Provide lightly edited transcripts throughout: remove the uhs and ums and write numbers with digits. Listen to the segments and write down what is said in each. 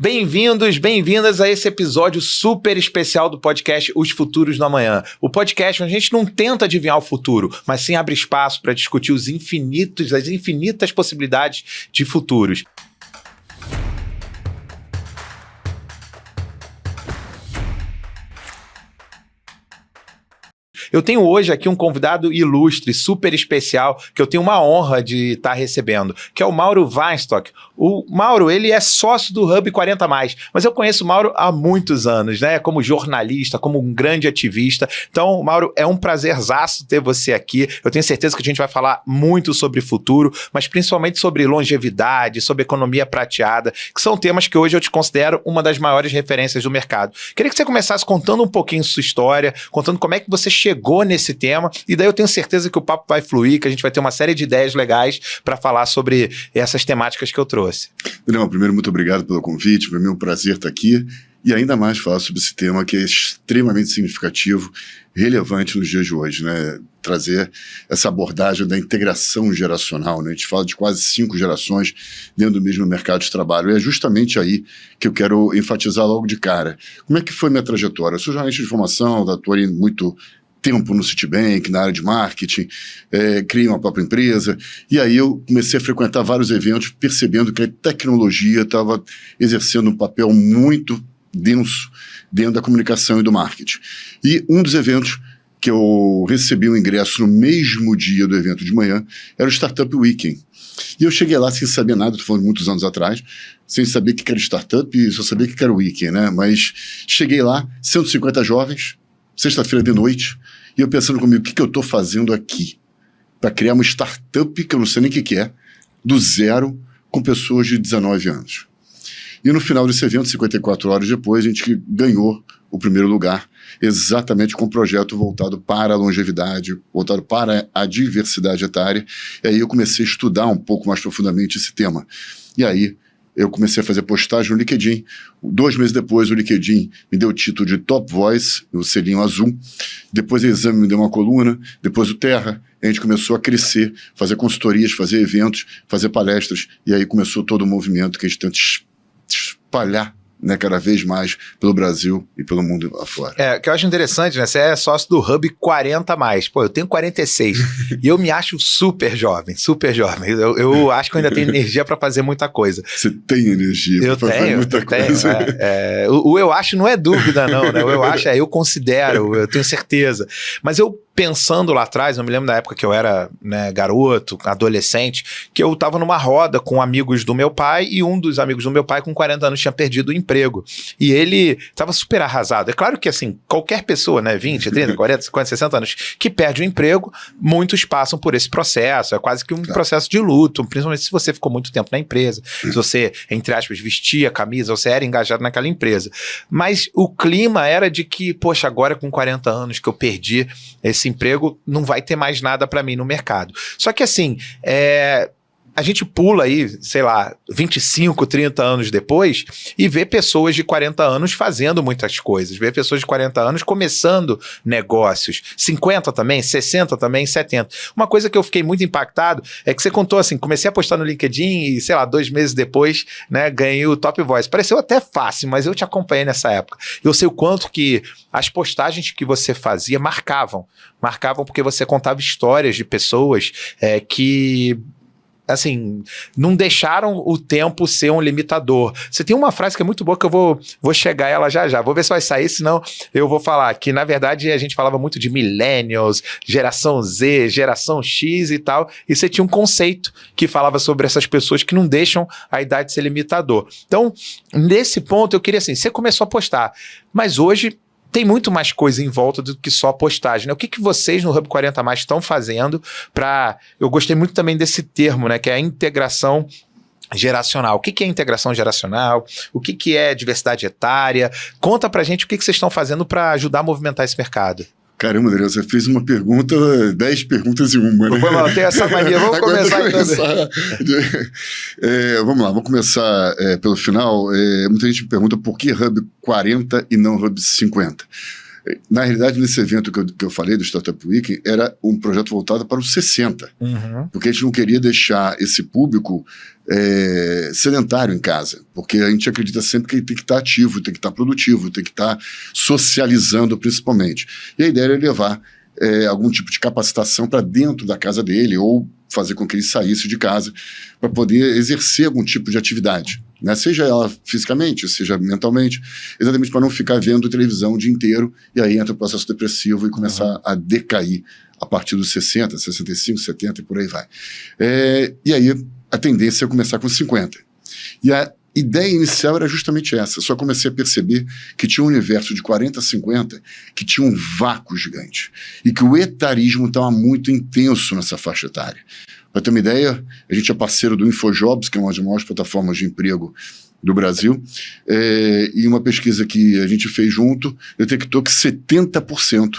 Bem-vindos, bem-vindas a esse episódio super especial do podcast Os Futuros do Amanhã. O podcast onde a gente não tenta adivinhar o futuro, mas sim abre espaço para discutir as infinitas possibilidades de futuros. Eu tenho hoje aqui um convidado ilustre, super especial, que eu tenho uma honra de estar recebendo, que é o Mauro Weinstock. O Mauro, ele é sócio do Hub 40+, mas eu conheço o Mauro há muitos anos, né? Como jornalista, como um grande ativista. Então, Mauro, é um prazerzaço ter você aqui. Eu tenho certeza que a gente vai falar muito sobre futuro, mas principalmente sobre longevidade, sobre economia prateada, que são temas que hoje eu te considero uma das maiores referências do mercado. Queria que você começasse contando um pouquinho sua história, contando como é que você chegou nesse tema, e daí eu tenho certeza que o papo vai fluir, que a gente vai ter uma série de ideias legais para falar sobre essas temáticas que eu trouxe. Não, primeiro, muito obrigado pelo convite, para mim é um prazer estar aqui, e ainda mais falar sobre esse tema que é extremamente significativo, relevante nos dias de hoje, né? Trazer essa abordagem da integração geracional, né? A gente fala de quase 5 gerações dentro do mesmo mercado de trabalho, e é justamente aí que eu quero enfatizar logo de cara. Como é que foi minha trajetória? Eu sou jornalista de formação, atuei muito tempo no Citibank, na área de marketing, criei uma própria empresa, e aí eu comecei a frequentar vários eventos, percebendo que a tecnologia estava exercendo um papel muito denso dentro da comunicação e do marketing. E um dos eventos que eu recebi um ingresso no mesmo dia do evento de manhã era o Startup Weekend. E eu cheguei lá sem saber nada, estou falando de muitos anos atrás, sem saber o que era startup e só sabia o que era o Weekend, né? Mas cheguei lá, 150 jovens, sexta-feira de noite, e eu pensando comigo, o que eu estou fazendo aqui? Para criar uma startup, que eu não sei nem o que é, do zero, com pessoas de 19 anos. E no final desse evento, 54 horas depois, a gente ganhou o primeiro lugar, exatamente com um projeto voltado para a longevidade, voltado para a diversidade etária. E aí eu comecei a estudar um pouco mais profundamente esse tema. E aí eu comecei a fazer postagem no LinkedIn. 2 meses depois, o LinkedIn me deu o título de Top Voice, o selinho azul. Depois o Exame me deu uma coluna. Depois o Terra. A gente começou a crescer, fazer consultorias, fazer eventos, fazer palestras. E aí começou todo o movimento que a gente tenta espalhar, né, cada vez mais pelo Brasil e pelo mundo afora. O que eu acho interessante, né? Você é sócio do Hub 40+. Pô, eu tenho 46 e eu me acho super jovem, super jovem. Eu acho que eu ainda tenho energia para fazer muita coisa. Você tem energia para fazer muita coisa. O eu acho não é dúvida, não, né? O eu acho eu considero, eu tenho certeza. Mas eu pensando lá atrás, eu me lembro da época que eu era, né, garoto, adolescente, que eu estava numa roda com amigos do meu pai, e um dos amigos do meu pai com 40 anos tinha perdido o emprego. E ele estava super arrasado. É claro que, assim, qualquer pessoa, né, 20, 30, 40, 50, 60 anos, que perde o emprego, muitos passam por esse processo. É quase que um processo de luto, principalmente se você ficou muito tempo na empresa, se você, entre aspas, vestia a camisa, você era engajado naquela empresa. Mas o clima era de que, poxa, agora com 40 anos que eu perdi esse emprego, não vai ter mais nada para mim no mercado. Só que assim, a gente pula aí, sei lá, 25, 30 anos depois e vê pessoas de 40 anos fazendo muitas coisas, vê pessoas de 40 anos começando negócios, 50 também, 60 também, 70. Uma coisa que eu fiquei muito impactado é que você contou assim, comecei a postar no LinkedIn e, sei lá, 2 meses depois, né, ganhei o Top Voice. Pareceu até fácil, mas eu te acompanhei nessa época. Eu sei o quanto que as postagens que você fazia marcavam porque você contava histórias de pessoas que, assim, não deixaram o tempo ser um limitador. Você tem uma frase que é muito boa que eu vou chegar a ela já. Vou ver se vai sair, senão eu vou falar que, na verdade, a gente falava muito de millennials, geração Z, geração X e tal, e você tinha um conceito que falava sobre essas pessoas que não deixam a idade ser limitador. Então, nesse ponto, eu queria assim, você começou a postar, mas hoje tem muito mais coisa em volta do que só postagem, né? O que vocês no Hub 40+ estão fazendo para... Eu gostei muito também desse termo, né? Que é a integração geracional. O que é integração geracional? O que é diversidade etária? Conta pra gente o que vocês estão fazendo para ajudar a movimentar esse mercado. Caramba, Adriano, você fez uma pergunta, 10 perguntas em uma, né? Vamos, tem essa mania, vamos começar. Vamos lá, vamos começar pelo final. Muita gente me pergunta por que Hub 40 e não Hub 50. Na realidade, nesse evento que eu falei, do Startup Week, era um projeto voltado para os 60. Porque a gente não queria deixar esse público sedentário em casa. Porque a gente acredita sempre que ele tem que estar ativo, tem que estar produtivo, tem que estar socializando principalmente. E a ideia era levar algum tipo de capacitação para dentro da casa dele, ou fazer com que ele saísse de casa para poder exercer algum tipo de atividade, né? Seja ela fisicamente, seja mentalmente, exatamente para não ficar vendo televisão o dia inteiro, e aí entra o processo depressivo e começar a decair a partir dos 60, 65, 70 e por aí vai. E aí a tendência é começar com 50. E a ideia inicial era justamente essa. Só comecei a perceber que tinha um universo de 40 a 50 que tinha um vácuo gigante e que o etarismo estava muito intenso nessa faixa etária. Para ter uma ideia, a gente é parceiro do InfoJobs, que é uma das maiores plataformas de emprego do Brasil, e uma pesquisa que a gente fez junto detectou que 70%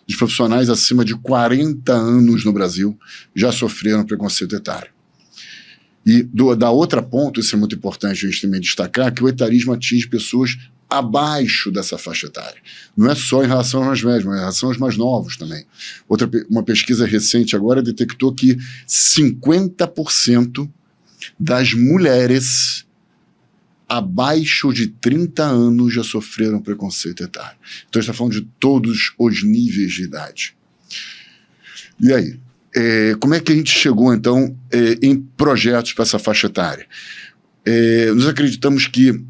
dos profissionais acima de 40 anos no Brasil já sofreram preconceito etário. E da outra ponta, isso é muito importante a gente também destacar, que o etarismo atinge pessoas abaixo dessa faixa etária. Não é só em relação aos mais velhos, mas em relação aos mais novos também. Uma pesquisa recente agora detectou que 50% das mulheres abaixo de 30 anos já sofreram preconceito etário. Então a gente está falando de todos os níveis de idade. E aí? Como é que a gente chegou, então, em projetos para essa faixa etária? Nós acreditamos que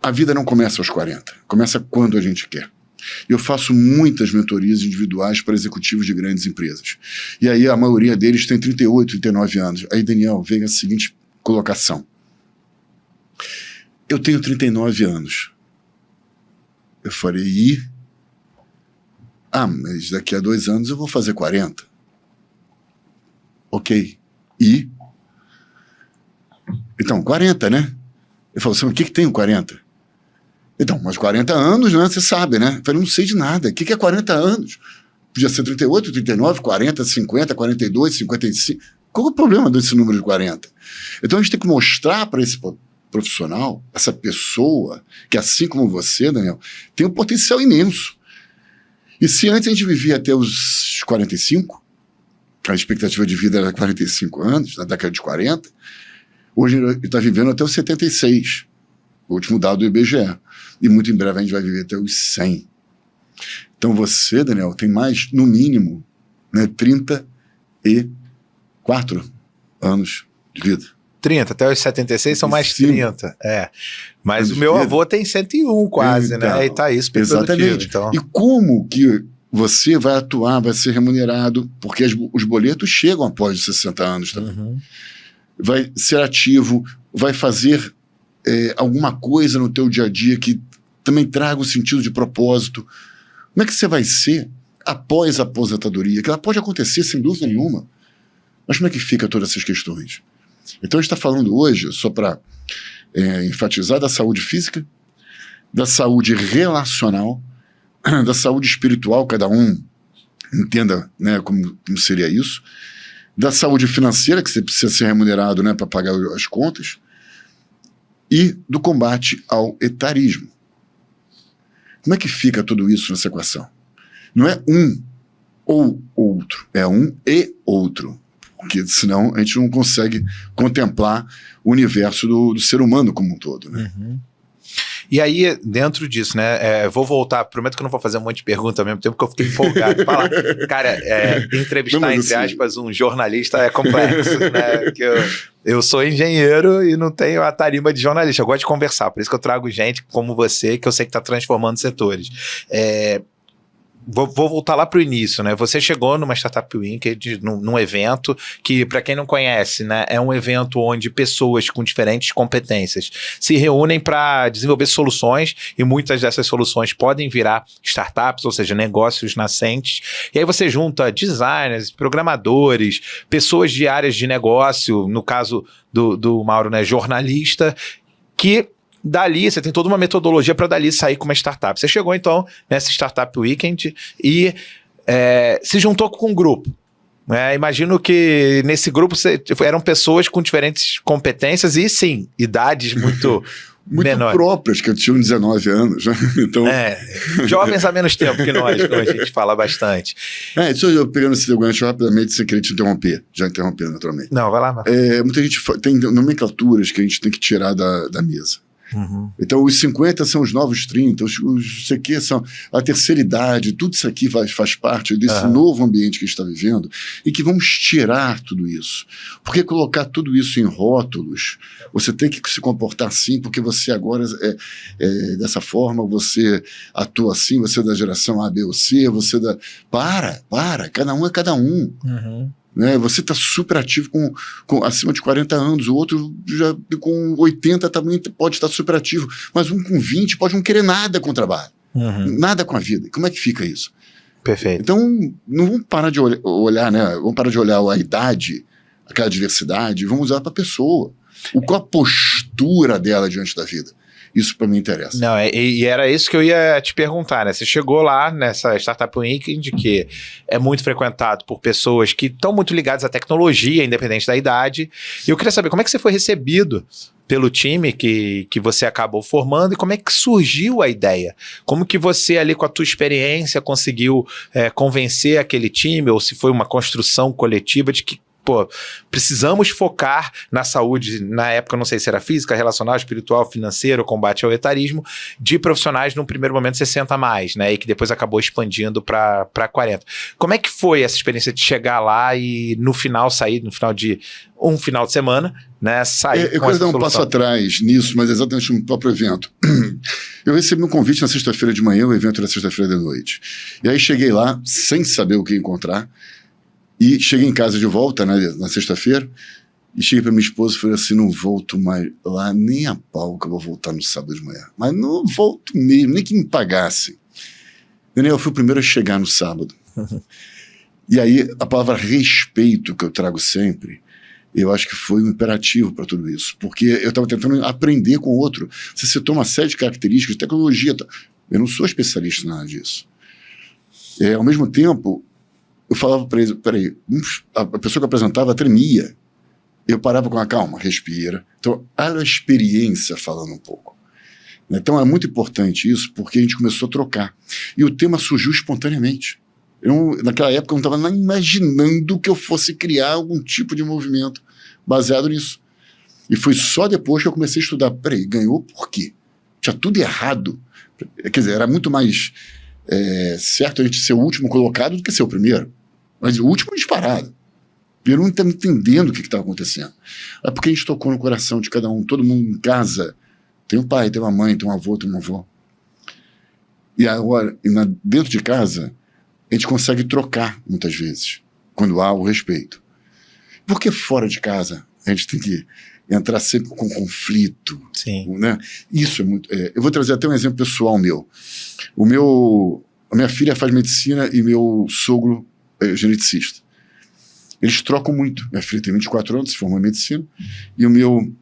a vida não começa aos 40, começa quando a gente quer. Eu faço muitas mentorias individuais para executivos de grandes empresas. E aí a maioria deles tem 38, 39 anos. Aí, Daniel, vem a seguinte colocação. Eu tenho 39 anos. Eu falei, e? Mas daqui a 2 anos eu vou fazer 40. Ok. E? Então, 40, né? Ele falou assim, o que tem o 40? Então, mas 40 anos, né? Você sabe, né? Eu falei, não sei de nada. O que é 40 anos? Podia ser 38, 39, 40, 50, 42, 55. Qual é o problema desse número de 40? Então, a gente tem que mostrar para esse profissional, essa pessoa, que assim como você, Daniel, tem um potencial imenso. E se antes a gente vivia até os 45, a expectativa de vida era 45 anos, na década de 40, hoje ele está vivendo até os 76, o último dado do IBGE. E muito em breve a gente vai viver até os 100. Então você, Daniel, tem mais, no mínimo, né, 34 anos de vida. 30, até os 76 são mais 30. Mas o meu avô tem 101 quase, então, né? E tá isso, exatamente. Então. E como que você vai atuar, vai ser remunerado, porque os boletos chegam após os 60 anos também. Vai ser ativo, vai fazer alguma coisa no teu dia a dia que também traga um sentido de propósito. Como é que você vai ser após a aposentadoria? Que ela pode acontecer sem dúvida nenhuma. Mas como é que fica todas essas questões? Então a gente está falando hoje, só para enfatizar, da saúde física, da saúde relacional, da saúde espiritual, cada um entenda, né, como seria isso, da saúde financeira, que você precisa ser remunerado, né, para pagar as contas, e do combate ao etarismo. Como é que fica tudo isso nessa equação? Não é um ou outro, é um e outro. Porque senão a gente não consegue contemplar o universo do ser humano como um todo, né? E aí, dentro disso, né, vou voltar, prometo que eu não vou fazer um monte de pergunta ao mesmo tempo, que eu fiquei empolgado. Cara, entrevistar, entre aspas, um jornalista é complexo, né, que eu sou engenheiro e não tenho a tarima de jornalista, eu gosto de conversar, por isso que eu trago gente como você, que eu sei que está transformando setores. Vou voltar lá para o início, né? Você chegou numa Startup Week, num evento que, para quem não conhece, né, é um evento onde pessoas com diferentes competências se reúnem para desenvolver soluções, e muitas dessas soluções podem virar startups, ou seja, negócios nascentes. E aí você junta designers, programadores, pessoas de áreas de negócio, no caso do Mauro, né, jornalista, que dali, você tem toda uma metodologia para dali sair com uma startup. Você chegou, então, nessa Startup Weekend e se juntou com um grupo. Imagino que nesse grupo eram pessoas com diferentes competências e, sim, idades muito, menores. próprias, que eu tinha 19 anos. Né? Então, jovens há menos tempo que nós, como a gente fala bastante. Isso eu pegando esse gancho rapidamente, sem querer te interromper, já interrompendo naturalmente. Não, vai lá. Muita gente tem nomenclaturas que a gente tem que tirar da mesa. Uhum. Então, os 50 são os novos 30, os aqui são a terceira idade, tudo isso aqui faz parte desse novo ambiente que a gente está vivendo e que vamos tirar tudo isso. Porque colocar tudo isso em rótulos, você tem que se comportar assim, porque você agora é dessa forma, você atua assim, você é da geração A, B ou C, você da... Para, cada um é cada um. Uhum. Né? Você está super ativo com acima de 40 anos, o outro já com 80 também pode estar super ativo, mas um com 20 pode não querer nada com o trabalho, nada com a vida. Como é que fica isso? Perfeito. Então, não vamos parar de olhar, né? Vamos parar de olhar a idade, aquela diversidade, vamos usar para a pessoa. Qual a postura dela diante da vida? Isso para mim interessa. Não, e era isso que eu ia te perguntar, né? Você chegou lá nessa Startup Weekend, que é muito frequentado por pessoas que estão muito ligadas à tecnologia, independente da idade. E eu queria saber como é que você foi recebido pelo time que você acabou formando e como é que surgiu a ideia? Como que você ali com a tua experiência conseguiu convencer aquele time, ou se foi uma construção coletiva de que precisamos focar na saúde, na época, não sei se era física, relacional, espiritual, financeiro, combate ao etarismo, de profissionais no primeiro momento 60 a mais, né? E que depois acabou expandindo para 40. Como é que foi essa experiência de chegar lá e no final sair, no final de um final de semana, né? Sair eu quero dar um passo atrás nisso, mas exatamente no próprio evento. Eu recebi um convite na sexta-feira de manhã, o evento era sexta-feira de noite. E aí cheguei lá, sem saber o que encontrar, e cheguei em casa de volta, né, na sexta-feira, e cheguei para minha esposa e falei assim, não volto mais lá nem a pau que eu vou voltar no sábado de manhã. Mas não volto mesmo, nem que me pagassem. Daniel, eu fui o primeiro a chegar no sábado. E aí, a palavra respeito que eu trago sempre, eu acho que foi um imperativo para tudo isso. Porque eu estava tentando aprender com o outro. Você citou uma série de características, de tecnologia. Eu não sou especialista em nada disso. Ao mesmo tempo, eu falava para eles, peraí, a pessoa que apresentava tremia. Eu parava com a calma, respira. Então, olha a experiência falando um pouco. Então, é muito importante isso, porque a gente começou a trocar. E o tema surgiu espontaneamente. Naquela época, eu não estava nem imaginando que eu fosse criar algum tipo de movimento baseado nisso. E foi só depois que eu comecei a estudar. Peraí, ganhou por quê? Tinha tudo errado. Quer dizer, era muito mais certo a gente ser o último colocado do que ser o primeiro. Mas o último disparado. Eu não estava entendendo o que estava acontecendo. É porque a gente tocou no coração de cada um. Todo mundo em casa tem um pai, tem uma mãe, tem um avô, tem uma avó. E agora, dentro de casa, a gente consegue trocar muitas vezes, quando há o respeito. Porque fora de casa, a gente tem que entrar sempre com conflito. Sim. Né? Isso é muito... eu vou trazer até um exemplo pessoal meu. A minha filha faz medicina e meu sogro é geneticista. Eles trocam muito. Minha filha tem 24 anos, se formou em medicina, e o meu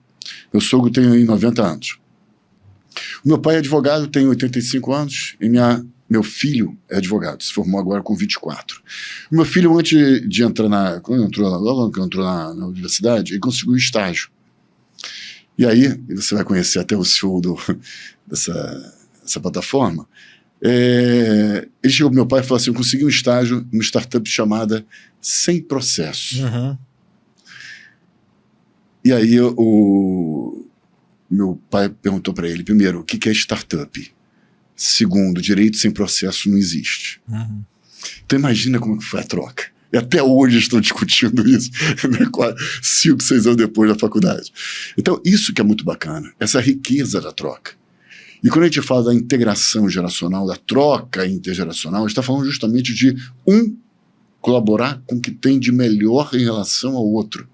sogro tem 90 anos. O meu pai é advogado, tem 85 anos, e meu filho é advogado, se formou agora com 24. O meu filho, antes de entrar logo que entrou na universidade, ele conseguiu um estágio. E aí, você vai conhecer até o CEO dessa plataforma, ele chegou pro meu pai e falou assim, eu consegui um estágio numa startup chamada Sem Processo. Uhum. E aí meu pai perguntou para ele, primeiro, o que é startup? Segundo, direito sem processo não existe. Uhum. Então imagina como que foi a troca. E até hoje estou discutindo isso, né, 5, 6 anos depois da faculdade. Então isso que é muito bacana, essa riqueza da troca. E quando a gente fala da integração geracional, da troca intergeracional, a gente está falando justamente de colaborar com o que tem de melhor em relação ao outro.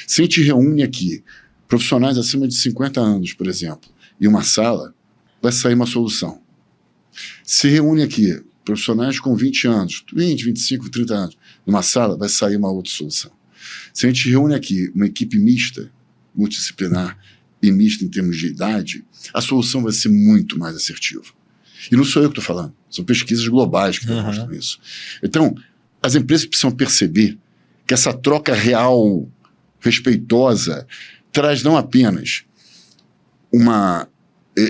Se a gente reúne aqui profissionais acima de 50 anos, por exemplo, em uma sala, vai sair uma solução. Se reúne aqui profissionais com 20 anos, 20, 25, 30 anos, numa sala, vai sair uma outra solução. Se a gente reúne aqui uma equipe mista, multidisciplinar, e mista em termos de idade, a solução vai ser muito mais assertiva. E não sou eu que estou falando, são pesquisas globais que demonstram isso. Então, as empresas precisam perceber que essa troca real, respeitosa, traz não apenas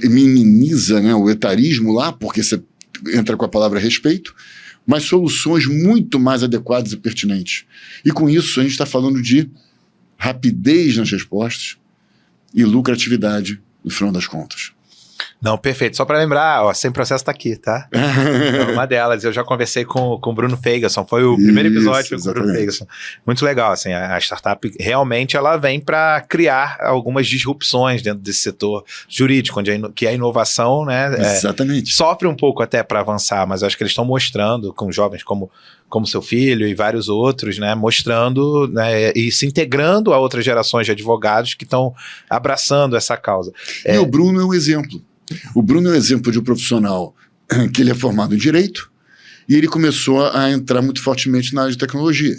minimiza, né, o etarismo lá, porque você entra com a palavra respeito, mas soluções muito mais adequadas e pertinentes. E com isso a gente está falando de rapidez nas respostas e lucratividade no final das contas. Não, perfeito. Só para lembrar, ó, Sem Processo tá aqui, tá? É uma delas. Eu já conversei com o Bruno Feigason. Foi o primeiro episódio com o Bruno Feigason. Muito legal, assim, a startup realmente ela vem para criar algumas disrupções dentro desse setor jurídico, onde que a inovação, né, exatamente, sofre um pouco até para avançar, mas eu acho que eles estão mostrando com jovens como seu filho e vários outros, né, mostrando, né, e se integrando a outras gerações de advogados que estão abraçando essa causa. E o Bruno é um exemplo. O Bruno é um exemplo de um profissional que ele é formado em Direito e ele começou a entrar muito fortemente na área de tecnologia.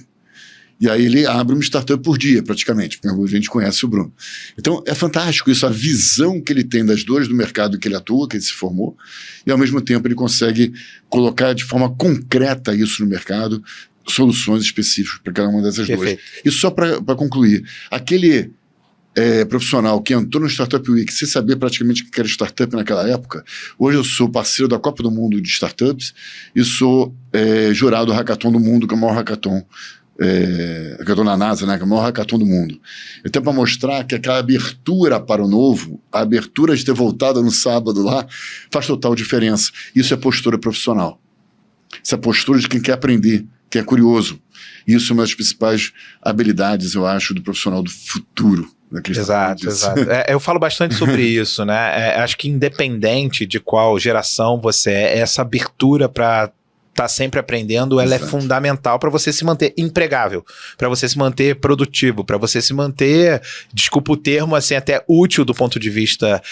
E aí ele abre uma startup por dia, praticamente, porque a gente conhece o Bruno. Então é fantástico isso, a visão que ele tem das dores do mercado que ele atua, que ele se formou, e ao mesmo tempo ele consegue colocar de forma concreta isso no mercado, soluções específicas para cada uma dessas dores. E só para concluir, aquele profissional que entrou no Startup Week sem saber praticamente o que era startup naquela época, hoje eu sou parceiro da Copa do Mundo de Startups e sou jurado do Hackathon do Mundo, que é o maior hackathon, hackathon na NASA, né, que é o maior hackathon do mundo. Então, para mostrar que aquela abertura para o novo, a abertura de ter voltado no sábado lá, faz total diferença. Isso é postura profissional. Isso é postura de quem quer aprender, quem é curioso. Isso é uma das principais habilidades, eu acho, do profissional do futuro. Exato. Eu falo bastante sobre isso, né? Acho que independente de qual geração você essa abertura para estar sempre aprendendo, ela é fundamental para você se manter empregável, para você se manter produtivo, para você se manter, desculpa o termo, assim, até útil do ponto de vista,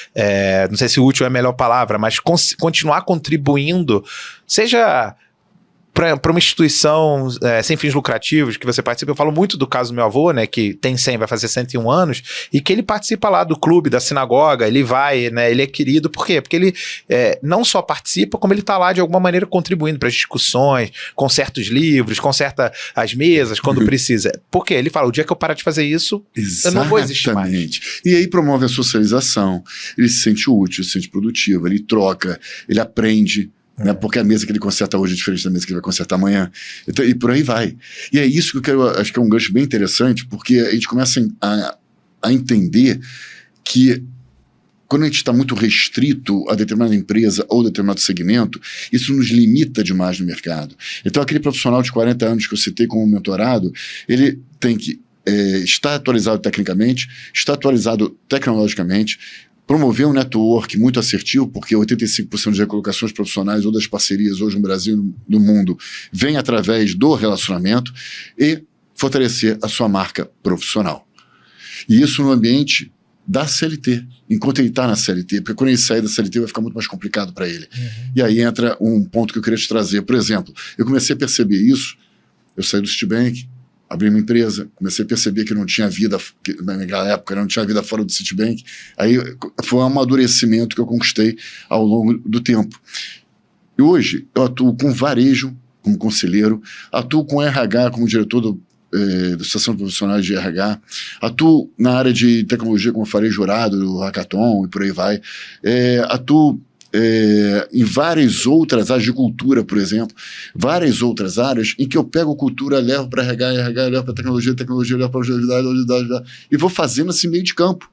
não sei se útil é a melhor palavra, mas continuar contribuindo, seja para uma instituição sem fins lucrativos que você participa. Eu falo muito do caso do meu avô, né, que tem 100, vai fazer 101 anos, e que ele participa lá do clube, da sinagoga, ele vai, né, ele é querido. Por quê? Porque ele não só participa, como ele está lá de alguma maneira contribuindo para as discussões, conserta os livros, conserta as mesas quando precisa. Por quê? Ele fala, o dia que eu parar de fazer isso, eu não vou existir mais. E aí promove a socialização, ele se sente útil, se sente produtivo, ele troca, ele aprende, né, porque a mesa que ele conserta hoje é diferente da mesa que ele vai consertar amanhã, então, e por aí vai. E é isso que eu quero, acho que é um gancho bem interessante, porque a gente começa a entender que quando a gente está muito restrito a determinada empresa ou determinado segmento, isso nos limita demais no mercado. Então aquele profissional de 40 anos que eu citei como mentorado, ele tem que estar atualizado tecnicamente, estar atualizado tecnologicamente, promover um network muito assertivo, porque 85% das recolocações profissionais ou das parcerias hoje no Brasil e no mundo vem através do relacionamento, e fortalecer a sua marca profissional. E isso no ambiente da CLT, enquanto ele está na CLT, porque quando ele sair da CLT vai ficar muito mais complicado para ele. E aí entra um ponto que eu queria te trazer. Por exemplo, eu comecei a perceber isso, eu saí do Citibank, abri uma empresa, comecei a perceber que não tinha vida, que naquela época não tinha vida fora do Citibank, aí foi um amadurecimento que eu conquistei ao longo do tempo. E hoje eu atuo com varejo, como conselheiro, atuo com RH como diretor da Associação de Profissionais de RH, atuo na área de tecnologia, como eu falei, jurado do Hackathon e por aí vai, atuo em várias outras áreas de cultura, por exemplo, várias outras áreas em que eu pego cultura, levo para RH levo para tecnologia levo para agilidade, e vou fazendo esse meio de campo.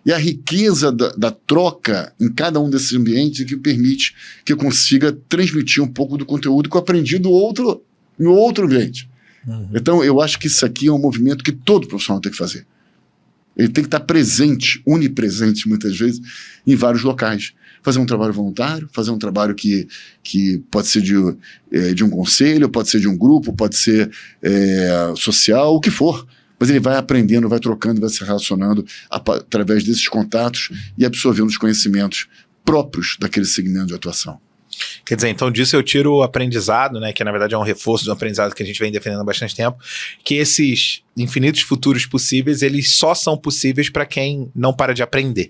E a riqueza da troca em cada um desses ambientes é que permite que eu consiga transmitir um pouco do conteúdo que eu aprendi no outro ambiente. Então eu acho que isso aqui é um movimento que todo profissional tem que fazer. Ele tem que estar presente, onipresente muitas vezes, em vários locais. Fazer um trabalho voluntário, fazer um trabalho que pode ser de um conselho, pode ser de um grupo, pode ser social, o que for. Mas ele vai aprendendo, vai trocando, vai se relacionando através desses contatos e absorvendo os conhecimentos próprios daquele segmento de atuação. Quer dizer, então disso eu tiro o aprendizado, né, que na verdade é um reforço do aprendizado que a gente vem defendendo há bastante tempo, que esses infinitos futuros possíveis, eles só são possíveis para quem não para de aprender.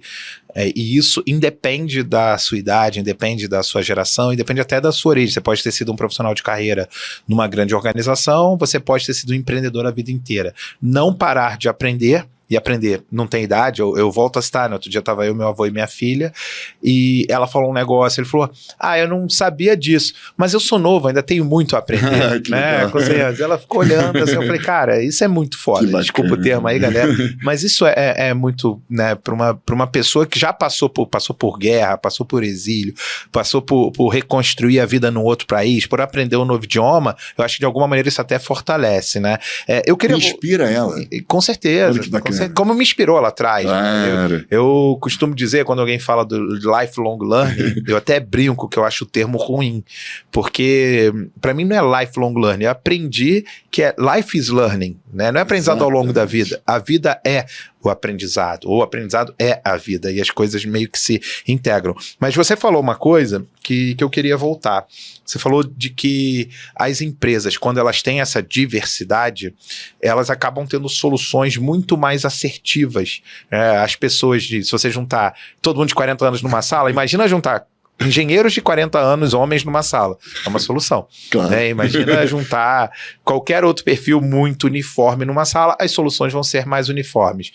E isso independe da sua idade, independe da sua geração, independe até da sua origem. Você pode ter sido um profissional de carreira numa grande organização, você pode ter sido um empreendedor a vida inteira. Não parar de aprender e aprender. Não tem idade, eu volto a citar, né? Outro dia tava eu, meu avô e minha filha, e ela falou um negócio, ele falou, eu não sabia disso, mas eu sou novo, ainda tenho muito a aprender, né? Ela ficou olhando assim, eu falei, cara, isso é muito foda, desculpa o termo aí, galera, mas isso é muito, né, pra uma pessoa que já passou por guerra, passou por exílio, passou por reconstruir a vida num outro país, por aprender um novo idioma, eu acho que de alguma maneira isso até fortalece, né? Eu queria... Inspira ela. Com certeza. Como me inspirou lá atrás. Claro. Né? Eu costumo dizer, quando alguém fala do lifelong learning, eu até brinco que eu acho o termo ruim, porque para mim não é lifelong learning, eu aprendi que life is learning, né? Não é aprendizado ao longo da vida, a vida é o aprendizado, ou o aprendizado é a vida, e as coisas meio que se integram. Mas você falou uma coisa que eu queria voltar. Você falou de que as empresas, quando elas têm essa diversidade, elas acabam tendo soluções muito mais assertivas. As pessoas, se você juntar todo mundo de 40 anos numa sala, imagina juntar engenheiros de 40 anos, homens numa sala. É uma solução. Claro. Né? Imagina juntar qualquer outro perfil muito uniforme numa sala, as soluções vão ser mais uniformes.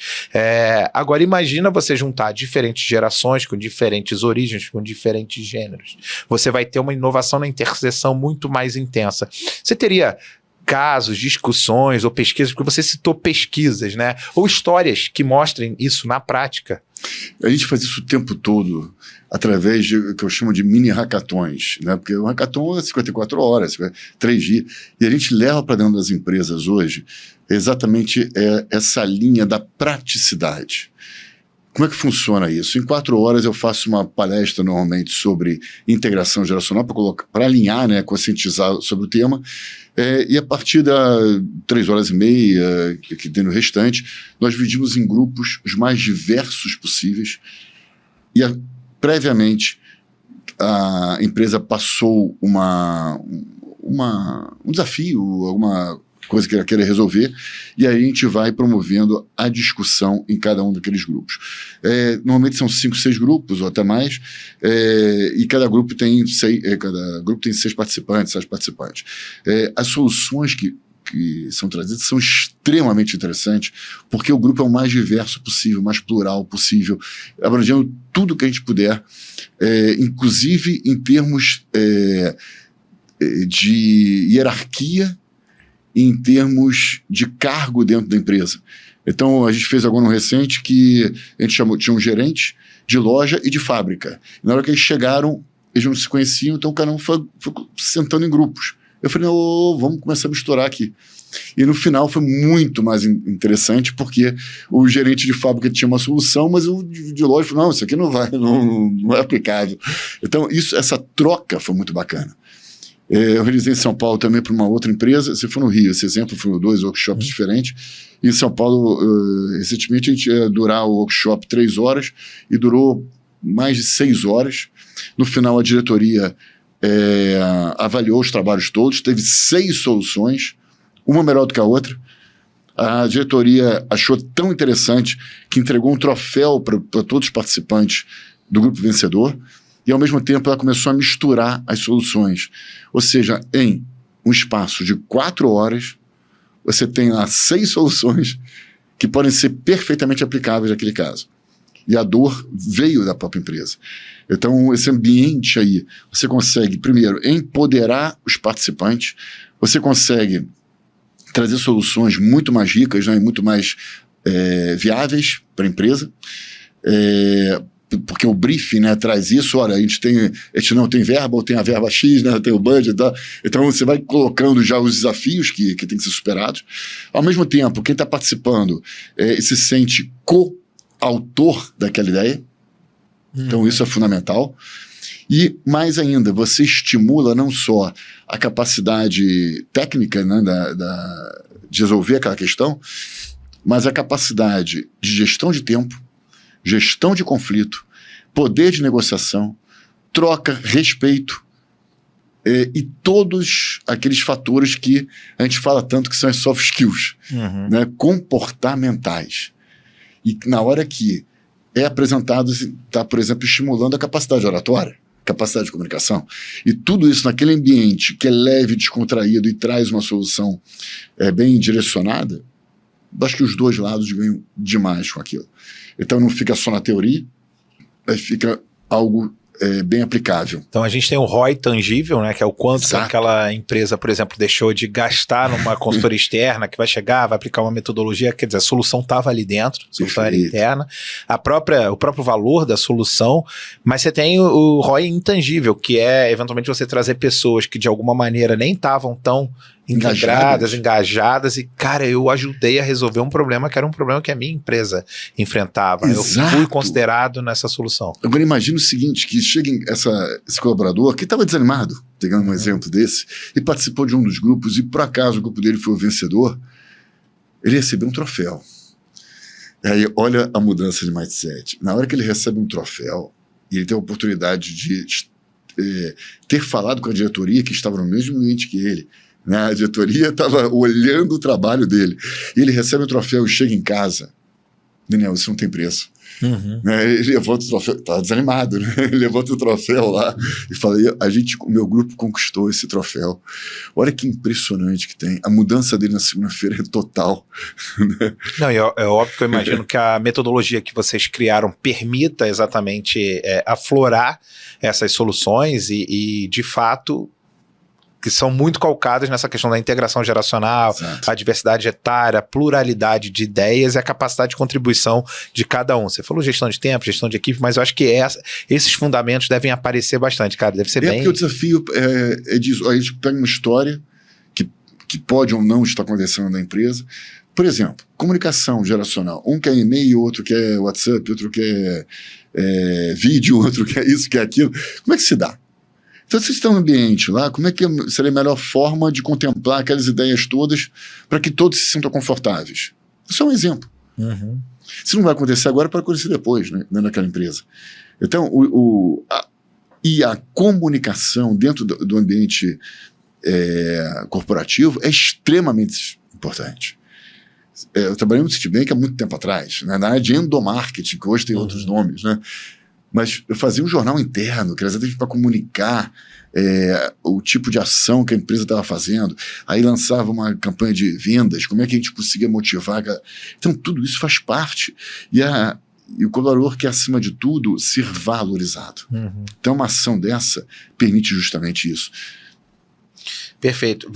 Agora, imagina você juntar diferentes gerações, com diferentes origens, com diferentes gêneros. Você vai ter uma inovação na interseção muito mais intensa. Você teria casos, discussões ou pesquisas, porque você citou pesquisas, né? Ou histórias que mostrem isso na prática. A gente faz isso o tempo todo através de que eu chamo de mini hackathons, né? Porque o hackathon é 54 horas, 3 dias, e a gente leva para dentro das empresas hoje exatamente essa linha da praticidade. Como é que funciona isso? Em 4 horas eu faço uma palestra normalmente sobre integração geracional para alinhar, né, conscientizar sobre o tema, e a partir das 3 horas e meia, que tem no restante, nós dividimos em grupos os mais diversos possíveis e previamente a empresa passou um desafio, alguma coisa que ela queira resolver, e aí a gente vai promovendo a discussão em cada um daqueles grupos. Normalmente são 5, 6 grupos, ou até mais, e cada grupo tem 6 participantes, 7 participantes. As soluções que são trazidas são extremamente interessantes, porque o grupo é o mais diverso possível, mais plural possível, abrangendo tudo que a gente puder, inclusive em termos de hierarquia, em termos de cargo dentro da empresa. Então, a gente fez agora um recente que a gente tinha um gerente de loja e de fábrica. E na hora que eles chegaram, eles não se conheciam, então cada um foi sentando em grupos. Eu falei, vamos começar a misturar aqui. E no final foi muito mais interessante, porque o gerente de fábrica tinha uma solução, mas o de loja falou, não, isso aqui não é aplicável. Então, essa troca foi muito bacana. Eu realizei em São Paulo também para uma outra empresa. Se for no Rio, esse exemplo foram 2 workshops diferentes. E em São Paulo, recentemente, a gente ia durar o workshop 3 horas e durou mais de 6 horas. No final, a diretoria avaliou os trabalhos todos, teve 6 soluções, uma melhor do que a outra. A diretoria achou tão interessante que entregou um troféu para todos os participantes do grupo vencedor. E, ao mesmo tempo, ela começou a misturar as soluções. Ou seja, em um espaço de 4 horas, você tem lá 6 soluções que podem ser perfeitamente aplicáveis naquele caso. E a dor veio da própria empresa. Então, esse ambiente aí, você consegue, primeiro, empoderar os participantes, você consegue trazer soluções muito mais ricas, né, e muito mais viáveis para a empresa, porque o briefing, né, traz isso. Olha, a gente não tem verba, ou tem a verba X, né, tem o budget, tá? Então você vai colocando já os desafios que tem que ser superados. Ao mesmo tempo, quem está participando se sente coautor daquela ideia, então isso é fundamental. E mais ainda, você estimula não só a capacidade técnica, né, de resolver aquela questão, mas a capacidade de gestão de tempo, gestão de conflito, poder de negociação, troca, respeito, e todos aqueles fatores que a gente fala tanto que são as soft skills, né, comportamentais. E na hora que é apresentado, está, por exemplo, estimulando a capacidade oratória, capacidade de comunicação, e tudo isso naquele ambiente que é leve, descontraído e traz uma solução bem direcionada, acho que os dois lados ganham demais com aquilo. Então não fica só na teoria, mas fica algo bem aplicável. Então a gente tem o ROI tangível, né, que é o quanto que Exato. aquela empresa, por exemplo, deixou de gastar numa consultoria externa que vai chegar, vai aplicar uma metodologia, quer dizer, a solução estava ali dentro, a solução era interna, o próprio valor da solução, mas você tem o ROI intangível, que é eventualmente você trazer pessoas que de alguma maneira nem estavam tão integradas, engajadas, e cara, eu ajudei a resolver um problema que era um problema que a minha empresa enfrentava. Exato. Eu fui considerado nessa solução. Agora imagina o seguinte, que chega esse colaborador que estava desanimado, pegando um exemplo desse, e participou de um dos grupos, e por acaso o grupo dele foi o vencedor, ele recebeu um troféu. Aí olha a mudança de mindset. Na hora que ele recebe um troféu, e ele tem a oportunidade de ter falado com a diretoria que estava no mesmo ambiente que ele, né? A diretoria estava olhando o trabalho dele, e ele recebe o troféu e chega em casa. Daniel, isso não tem preço. Né? Ele levanta o troféu, estava desanimado, né? Ele levanta o troféu lá e fala: o meu grupo conquistou esse troféu. Olha que impressionante que tem. A mudança dele na segunda-feira é total. Né? Não, é óbvio que eu imagino que a metodologia que vocês criaram permita exatamente aflorar essas soluções e de fato, que são muito calcadas nessa questão da integração geracional, Exato. a diversidade etária, a pluralidade de ideias e a capacidade de contribuição de cada um. Você falou gestão de tempo, gestão de equipe, mas eu acho que esses fundamentos devem aparecer bastante, cara, deve ser bem... Porque o desafio é disso. A gente pega uma história que pode ou não estar acontecendo na empresa. Por exemplo, comunicação geracional. Um quer e-mail, outro quer WhatsApp, outro quer vídeo, outro quer isso, quer aquilo. Como é que se dá? Então, se você está no ambiente lá, como é que seria a melhor forma de contemplar aquelas ideias todas para que todos se sintam confortáveis? Isso é um exemplo. Se não vai acontecer agora, pode acontecer depois, né, naquela empresa. Então, a comunicação dentro do ambiente corporativo é extremamente importante. Eu trabalhei no Citibank há muito tempo atrás, né, na área de endomarketing, que hoje tem outros nomes, né? Mas eu fazia um jornal interno, que era exatamente para comunicar o tipo de ação que a empresa estava fazendo. Aí lançava uma campanha de vendas, como é que a gente conseguia motivar. Então, tudo isso faz parte. E o colaborador quer, acima de tudo, ser valorizado. Então, uma ação dessa permite justamente isso. Perfeito.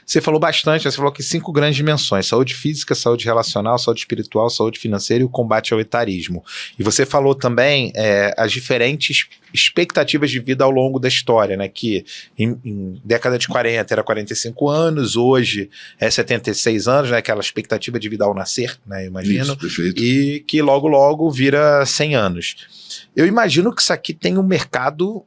Você falou bastante, você falou que 5 grandes dimensões: saúde física, saúde relacional, saúde espiritual, saúde financeira e o combate ao etarismo. E você falou também as diferentes expectativas de vida ao longo da história, né? Que em década de 40 era 45 anos, hoje é 76 anos, né? Aquela expectativa de vida ao nascer, né? Eu imagino. Isso, perfeito. E que logo vira 100 anos. Eu imagino que isso aqui tem um mercado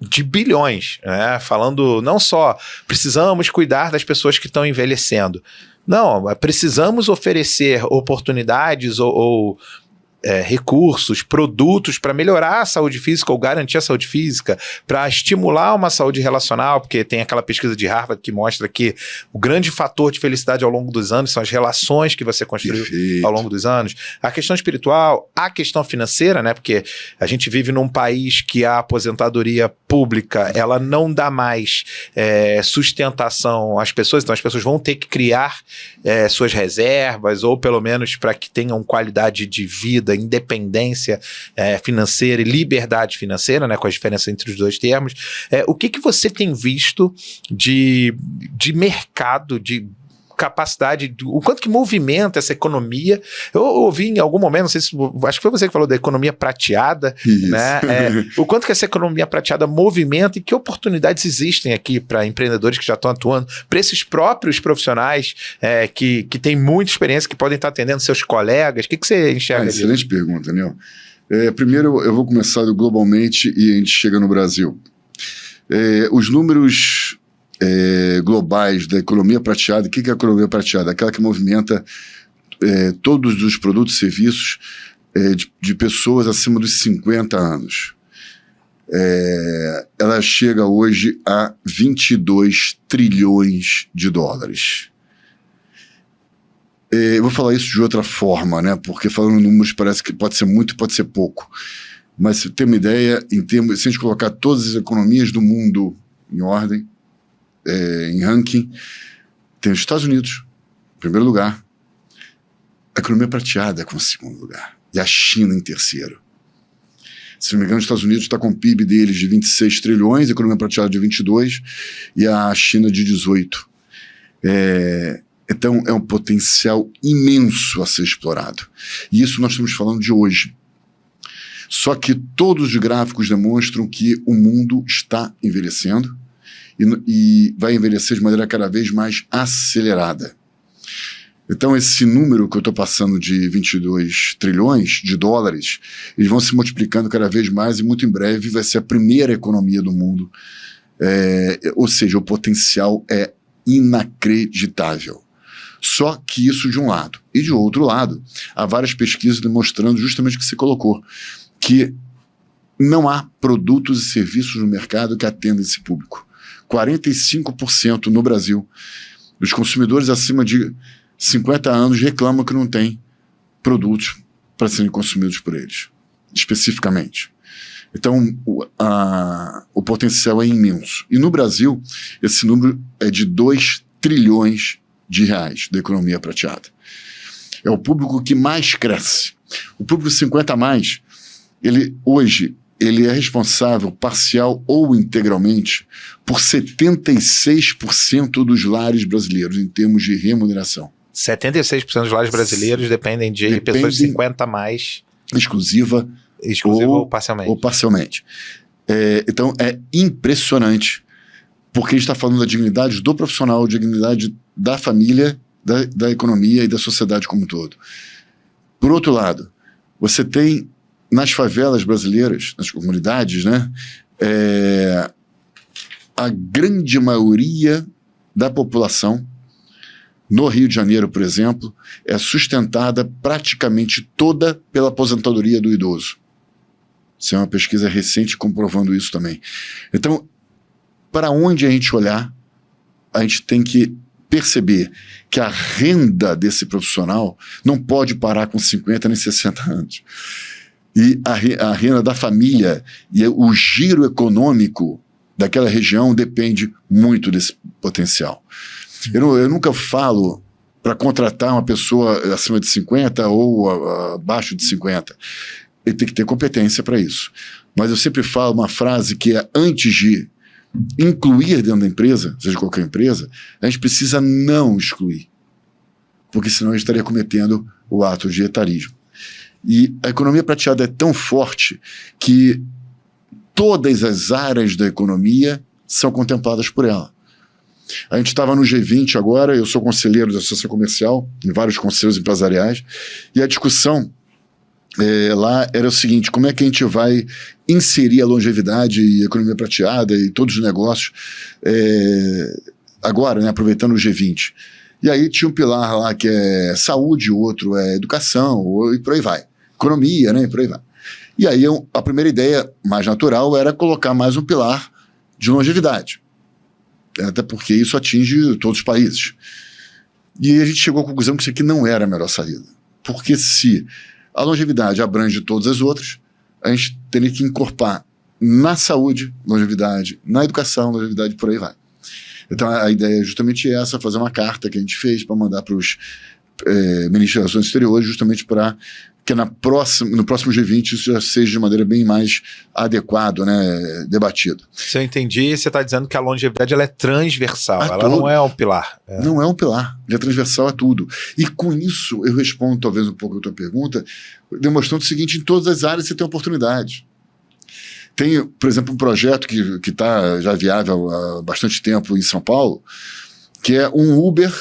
de bilhões, né? Falando não só precisamos cuidar das pessoas que estão envelhecendo, não, precisamos oferecer oportunidades ou recursos, produtos para melhorar a saúde física ou garantir a saúde física, para estimular uma saúde relacional, porque tem aquela pesquisa de Harvard que mostra que o grande fator de felicidade ao longo dos anos são as relações que você construiu Perfeito. ao longo dos anos. A questão espiritual, a questão financeira, né? Porque a gente vive num país que a aposentadoria pública, ela não dá mais sustentação às pessoas, então as pessoas vão ter que criar suas reservas, ou pelo menos para que tenham qualidade de vida, independência financeira e liberdade financeira, né, com a diferença entre os dois termos. O que você tem visto de mercado, de capacidade, o quanto que movimenta essa economia? Eu ouvi em algum momento, não sei se, acho que foi você que falou da economia prateada, né? O quanto que essa economia prateada movimenta e que oportunidades existem aqui para empreendedores que já estão atuando, para esses próprios profissionais que têm muita experiência, que podem estar atendendo seus colegas. O que você enxerga? Excelente pergunta, Daniel. Primeiro, eu vou começar globalmente e a gente chega no Brasil. Os números globais da economia prateada. O que é a economia prateada? Aquela que movimenta todos os produtos e serviços de pessoas acima dos 50 anos. Ela chega hoje a 22 trilhões de dólares. Eu vou falar isso de outra forma, né? Porque falando em números parece que pode ser muito, pode ser pouco. Mas se tem uma ideia, se a gente colocar todas as economias do mundo em ordem, em ranking, tem os Estados Unidos, primeiro lugar. A economia prateada como segundo lugar. E a China em terceiro. Se não me engano, os Estados Unidos está com o PIB deles de 26 trilhões, a economia prateada de 22 e a China de 18. Então, é um potencial imenso a ser explorado. E isso nós estamos falando de hoje. Só que todos os gráficos demonstram que o mundo está envelhecendo e vai envelhecer de maneira cada vez mais acelerada. Então, esse número que eu estou passando de 22 trilhões de dólares, eles vão se multiplicando cada vez mais e muito em breve vai ser a primeira economia do mundo. Ou seja, o potencial é inacreditável. Só que isso de um lado. E de outro lado, há várias pesquisas demonstrando justamente o que você colocou, que não há produtos e serviços no mercado que atendam esse público. 45% no Brasil dos consumidores acima de 50 anos reclamam que não tem produtos para serem consumidos por eles, especificamente. Então, o potencial é imenso. E no Brasil, esse número é de 2 trilhões de reais da economia prateada. É o público que mais cresce. O público 50 a mais, hoje, ele é responsável, parcial ou integralmente, por 76% dos lares brasileiros, em termos de remuneração. 76% dos lares brasileiros dependem de pessoas de 50 a mais. Exclusiva ou parcialmente. Ou parcialmente. Então, é impressionante, porque a gente está falando da dignidade do profissional, dignidade da família, da economia e da sociedade como um todo. Por outro lado, você tem nas favelas brasileiras, nas comunidades, né, a grande maioria da população, no Rio de Janeiro, por exemplo, é sustentada praticamente toda pela aposentadoria do idoso. Isso é uma pesquisa recente comprovando isso também. Então, para onde a gente olhar, a gente tem que perceber que a renda desse profissional não pode parar com 50 nem 60 anos. E a renda da família e o giro econômico daquela região depende muito desse potencial. Eu nunca falo para contratar uma pessoa acima de 50 ou abaixo de 50. Ele tem que ter competência para isso. Mas eu sempre falo uma frase que é: antes de incluir dentro da empresa, seja qualquer empresa, a gente precisa não excluir. Porque senão a gente estaria cometendo o ato de etarismo. E a economia prateada é tão forte que todas as áreas da economia são contempladas por ela. A gente estava no G20 agora, eu sou conselheiro da Associação Comercial, em vários conselhos empresariais, e a discussão lá era o seguinte: como é que a gente vai inserir a longevidade e a economia prateada e todos os negócios agora, né, aproveitando o G20. E aí tinha um pilar lá que é saúde, o outro é educação, e por aí vai. Economia, né, e por aí vai. E aí a primeira ideia mais natural era colocar mais um pilar de longevidade. Até porque isso atinge todos os países. E a gente chegou à conclusão que isso aqui não era a melhor saída. Porque se a longevidade abrange todas as outras, a gente teria que encorpar na saúde, longevidade, na educação, longevidade, por aí vai. Então a ideia é justamente essa, fazer uma carta que a gente fez para mandar para os ministros de Relações Exteriores, justamente para que no próximo G20 isso já seja de maneira bem mais adequada, né, debatido. Se eu entendi, você está dizendo que a longevidade ela é transversal, ela não é um pilar. Não é um pilar, ela é transversal a tudo. E com isso eu respondo talvez um pouco a tua pergunta, demonstrando o seguinte: em todas as áreas você tem oportunidade. Tem, por exemplo, um projeto que está já viável há bastante tempo em São Paulo, que é um Uber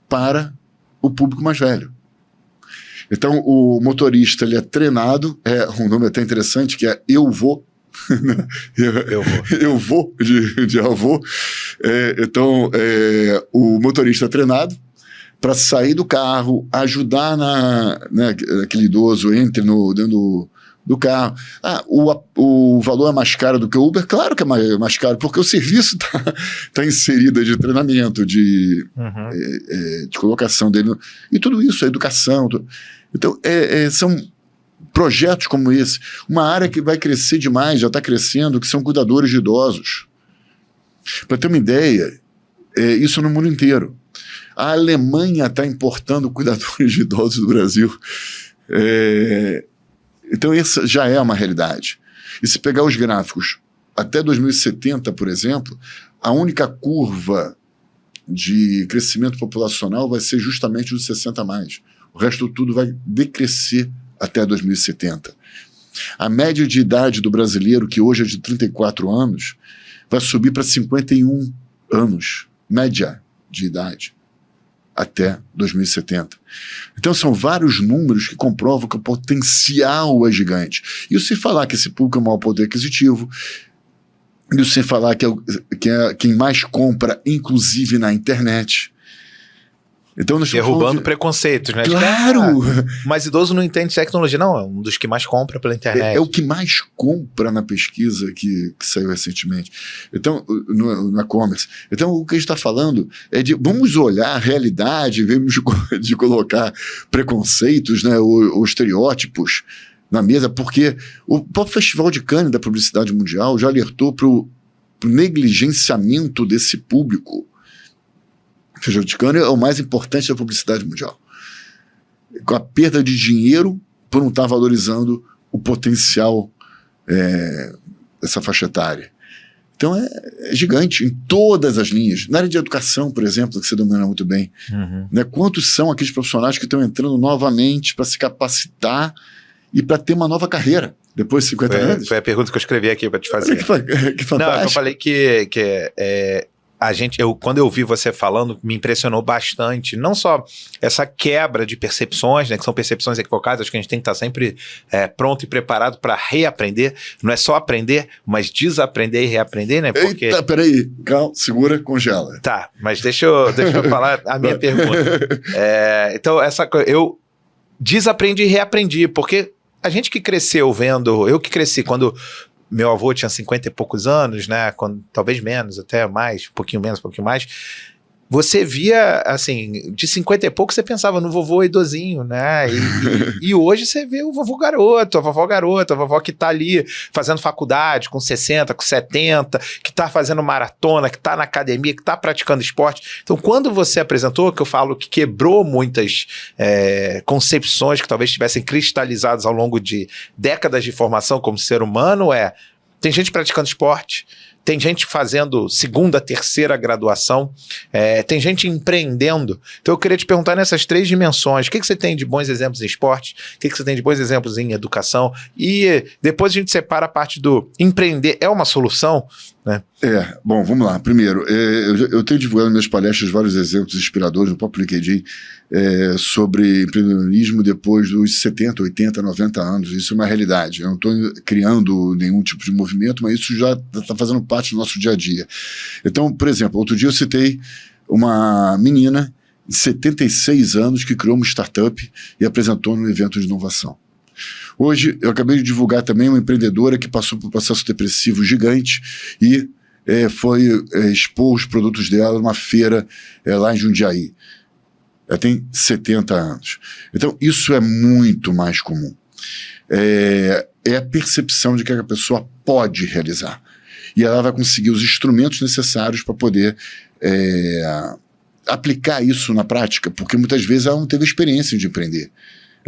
para o público mais velho. Então, o motorista ele é treinado, um nome até interessante, que é Eu Vou. Eu vou, de avô. Então, o motorista é treinado para sair do carro, ajudar aquele idoso entre dentro do carro. O valor é mais caro do que o Uber? Claro que é mais caro, porque o serviço tá inserido de treinamento, de colocação dele. E tudo isso, a educação. Então, são projetos como esse. Uma área que vai crescer demais, já está crescendo, que são cuidadores de idosos. Para ter uma ideia, isso no mundo inteiro. A Alemanha está importando cuidadores de idosos do Brasil. Então, essa já é uma realidade. E se pegar os gráficos, até 2070, por exemplo, a única curva de crescimento populacional vai ser justamente os 60 a mais. O resto tudo vai decrescer até 2070. A média de idade do brasileiro, que hoje é de 34 anos, vai subir para 51 anos, média de idade, até 2070. Então são vários números que comprovam que o potencial é gigante. E se falar que esse público é o maior poder aquisitivo, e sem falar que é quem mais compra, inclusive na internet. Então, derrubando preconceitos, né? Claro! Mas idoso não entende tecnologia, não. É um dos que mais compra pela internet. É o que mais compra na pesquisa que saiu recentemente. Então, no e-commerce. Então, o que a gente está falando é de vamos olhar a realidade, vamos de colocar preconceitos, né, ou estereótipos na mesa, porque o próprio Festival de Cannes da Publicidade Mundial já alertou para o negligenciamento desse público. O Festival de Cannes é o mais importante da publicidade mundial. Com a perda de dinheiro por não estar valorizando o potencial dessa faixa etária. Então é gigante em todas as linhas. Na área de educação, por exemplo, que você domina muito bem. Né? Quantos são aqueles profissionais que estão entrando novamente para se capacitar e para ter uma nova carreira depois de 50 anos? Foi a pergunta que eu escrevi aqui para te fazer. Que fantástico. Não, eu falei que quando eu ouvi você falando, me impressionou bastante, não só essa quebra de percepções, né, que são percepções equivocadas, acho que a gente tem que estar sempre pronto e preparado para reaprender, não é só aprender, mas desaprender e reaprender, né? Porque... Eita, peraí, calma, segura, congela. Tá, mas deixa eu falar a minha pergunta. Então, eu desaprendi e reaprendi, porque a gente que cresceu vendo, eu que cresci quando meu avô tinha 50 e poucos anos, né? Talvez menos, até mais, um pouquinho menos, um pouquinho mais. Você via, assim, de 50 e pouco você pensava no vovô idosinho, né? E hoje você vê o vovô garoto, a vovó que tá ali fazendo faculdade com 60, com 70, que tá fazendo maratona, que tá na academia, que tá praticando esporte. Então, quando você apresentou, que eu falo que quebrou muitas concepções que talvez tivessem cristalizadas ao longo de décadas de formação como ser humano, tem gente praticando esporte, tem gente fazendo segunda, terceira graduação, tem gente empreendendo. Então eu queria te perguntar nessas 3 dimensões, o que você tem de bons exemplos em esporte, o que você tem de bons exemplos em educação, e depois a gente separa a parte do empreender, é uma solução? Né? Bom, vamos lá. Primeiro, eu tenho divulgado nas minhas palestras vários exemplos inspiradores no próprio LinkedIn sobre empreendedorismo depois dos 70, 80, 90 anos. Isso é uma realidade. Eu não estou criando nenhum tipo de movimento, mas isso já está fazendo parte do nosso dia a dia. Então, por exemplo, outro dia eu citei uma menina de 76 anos que criou uma startup e apresentou num evento de inovação. Hoje, eu acabei de divulgar também uma empreendedora que passou por um processo depressivo gigante e foi expor os produtos dela numa feira lá em Jundiaí. Ela tem 70 anos. Então, isso é muito mais comum. É a percepção de que a pessoa pode realizar. E ela vai conseguir os instrumentos necessários para poder aplicar isso na prática, porque muitas vezes ela não teve experiência de empreender.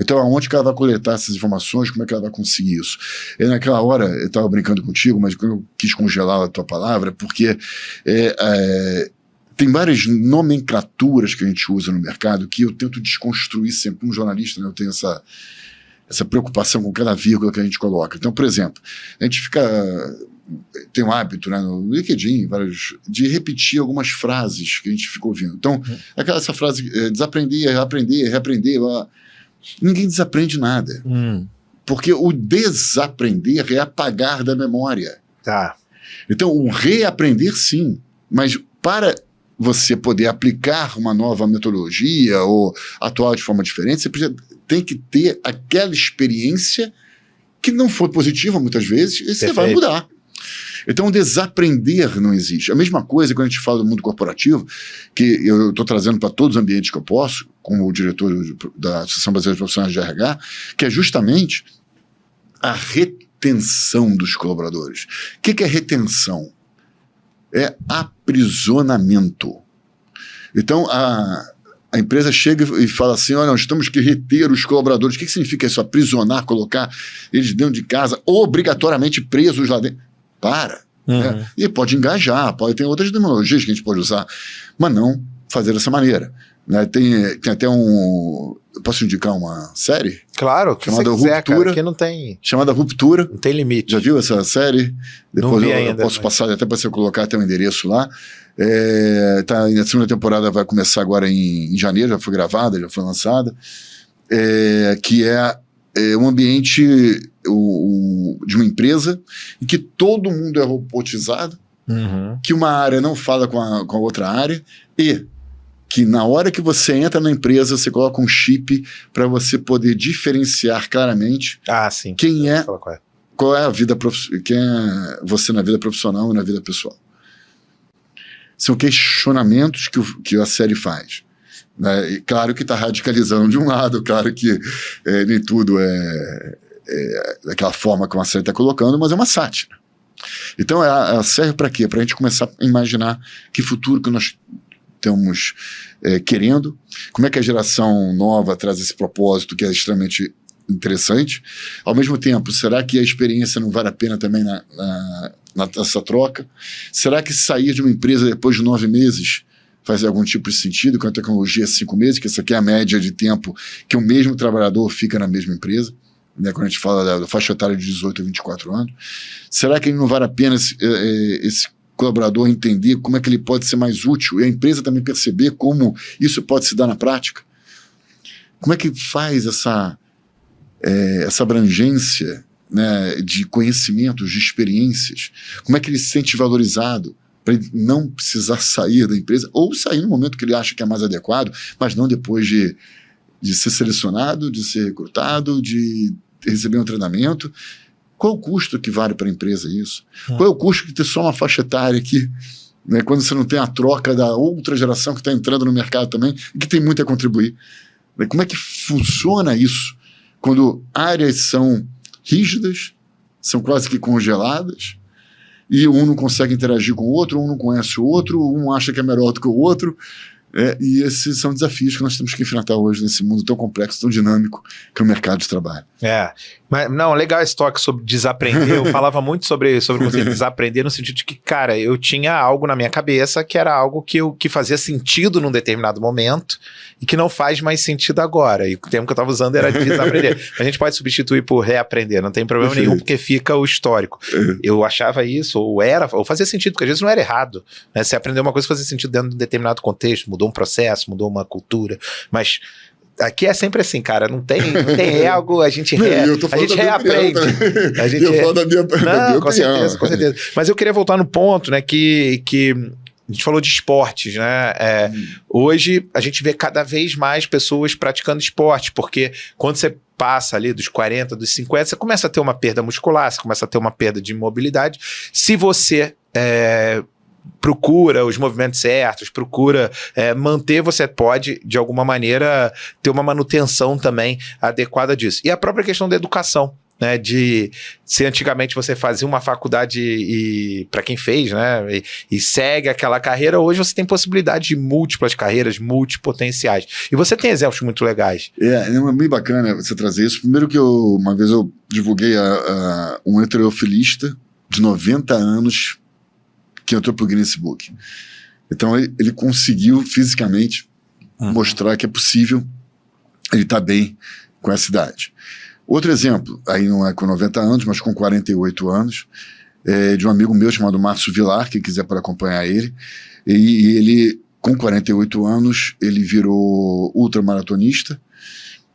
Então, aonde que ela vai coletar essas informações, como é que ela vai conseguir isso? Naquela hora, eu estava brincando contigo, mas eu quis congelar a tua palavra, porque tem várias nomenclaturas que a gente usa no mercado que eu tento desconstruir sempre. Como jornalista, né, eu tenho essa preocupação com cada vírgula que a gente coloca. Então, por exemplo, a gente tem um hábito, né, no LinkedIn, de repetir algumas frases que a gente fica ouvindo. Então, essa frase, desaprender, reaprender, ninguém desaprende nada. Porque o desaprender é apagar da memória. Tá. Então, o reaprender, sim. Mas para você poder aplicar uma nova metodologia ou atuar de forma diferente, você tem que ter aquela experiência que não foi positiva muitas vezes, e você vai mudar. Então, desaprender não existe. A mesma coisa quando a gente fala do mundo corporativo, que eu estou trazendo para todos os ambientes que eu posso, como o diretor da Associação Brasileira de Profissionais de RH, que é justamente a retenção dos colaboradores. O que é retenção? É aprisionamento. Então, a empresa chega e fala assim, olha, nós temos que reter os colaboradores. O que significa isso? Aprisionar, colocar eles dentro de casa, obrigatoriamente presos lá dentro. Né? E pode engajar, ter outras tecnologias que a gente pode usar, mas não fazer dessa maneira. Né? Tem até posso indicar uma série? Claro, que chamada você quiser, Ruptura, cara, que não tem... Chamada Ruptura. Não tem limite. Já viu essa série? Depois não vi eu ainda, posso passar até para você colocar até o endereço lá. A segunda temporada vai começar agora em janeiro, já foi gravada, já foi lançada. Que é um ambiente de uma empresa em que todo mundo é robotizado, que uma área não fala com a outra área e que na hora que você entra na empresa, você coloca um chip para você poder diferenciar claramente qual é a vida quem é você na vida profissional e na vida pessoal. São questionamentos que a série faz. Né? E claro que está radicalizando de um lado, claro que nem tudo é daquela forma como a série está colocando, mas é uma sátira. Então ela serve para quê? Para a gente começar a imaginar que futuro que nós estamos querendo, como é que a geração nova traz esse propósito que é extremamente interessante. Ao mesmo tempo, será que a experiência não vale a pena também nessa troca? Será que sair de uma empresa depois de 9 meses faz algum tipo de sentido, com a tecnologia 5 meses, que essa aqui é a média de tempo que o mesmo trabalhador fica na mesma empresa, né, quando a gente fala da faixa etária de 18 a 24 anos? Será que não vale a pena esse colaborador entender como é que ele pode ser mais útil e a empresa também perceber como isso pode se dar na prática? Como é que faz essa abrangência, né, de conhecimentos, de experiências? Como é que ele se sente valorizado para ele não precisar sair da empresa ou sair no momento que ele acha que é mais adequado, mas não depois de ser selecionado, de ser recrutado, de receber um treinamento? Qual o custo que vale para a empresa isso? Qual é o custo de ter só uma faixa etária aqui, né, quando você não tem a troca da outra geração que está entrando no mercado também e que tem muito a contribuir? Como é que funciona isso quando áreas são rígidas, são quase que congeladas, e um não consegue interagir com o outro, um não conhece o outro, um acha que é melhor do que o outro? E esses são desafios que nós temos que enfrentar hoje nesse mundo tão complexo, tão dinâmico que é o mercado de trabalho. Mas não, legal esse toque sobre desaprender. Eu falava muito sobre o conceito de desaprender, no sentido de que, cara, eu tinha algo na minha cabeça que era algo que fazia sentido num determinado momento e que não faz mais sentido agora. E o termo que eu estava usando era de desaprender. A gente pode substituir por reaprender, não tem problema nenhum, porque fica o histórico. Eu achava isso, ou fazia sentido, porque às vezes não era errado, né? Você aprendeu uma coisa que fazia sentido dentro de um determinado contexto, mudou um processo, mudou uma cultura, mas aqui é sempre assim, cara, não tem ego, a gente reaprende. Eu falo da minha opinião. Com certeza. Mas eu queria voltar no ponto, né, que a gente falou de esportes, né? Hoje a gente vê cada vez mais pessoas praticando esporte, porque quando você passa ali dos 40, dos 50, você começa a ter uma perda muscular, você começa a ter uma perda de mobilidade. Se você procura os movimentos certos, procura manter, você pode, de alguma maneira, ter uma manutenção também adequada disso. E a própria questão da educação, né, de se antigamente você fazia uma faculdade e para quem fez, né, e segue aquela carreira, hoje você tem possibilidade de múltiplas carreiras, multipotenciais. E você tem exemplos muito legais. É bem bacana você trazer isso. Primeiro que uma vez eu divulguei um heterofilista de 90 anos que entrou pro Guinness Book. Então ele conseguiu fisicamente mostrar que é possível ele estar bem com essa idade. Outro exemplo, aí não é com 90 anos, mas com 48 anos, de um amigo meu chamado Márcio Vilar, quem quiser para acompanhar ele. E ele, com 48 anos, ele virou ultramaratonista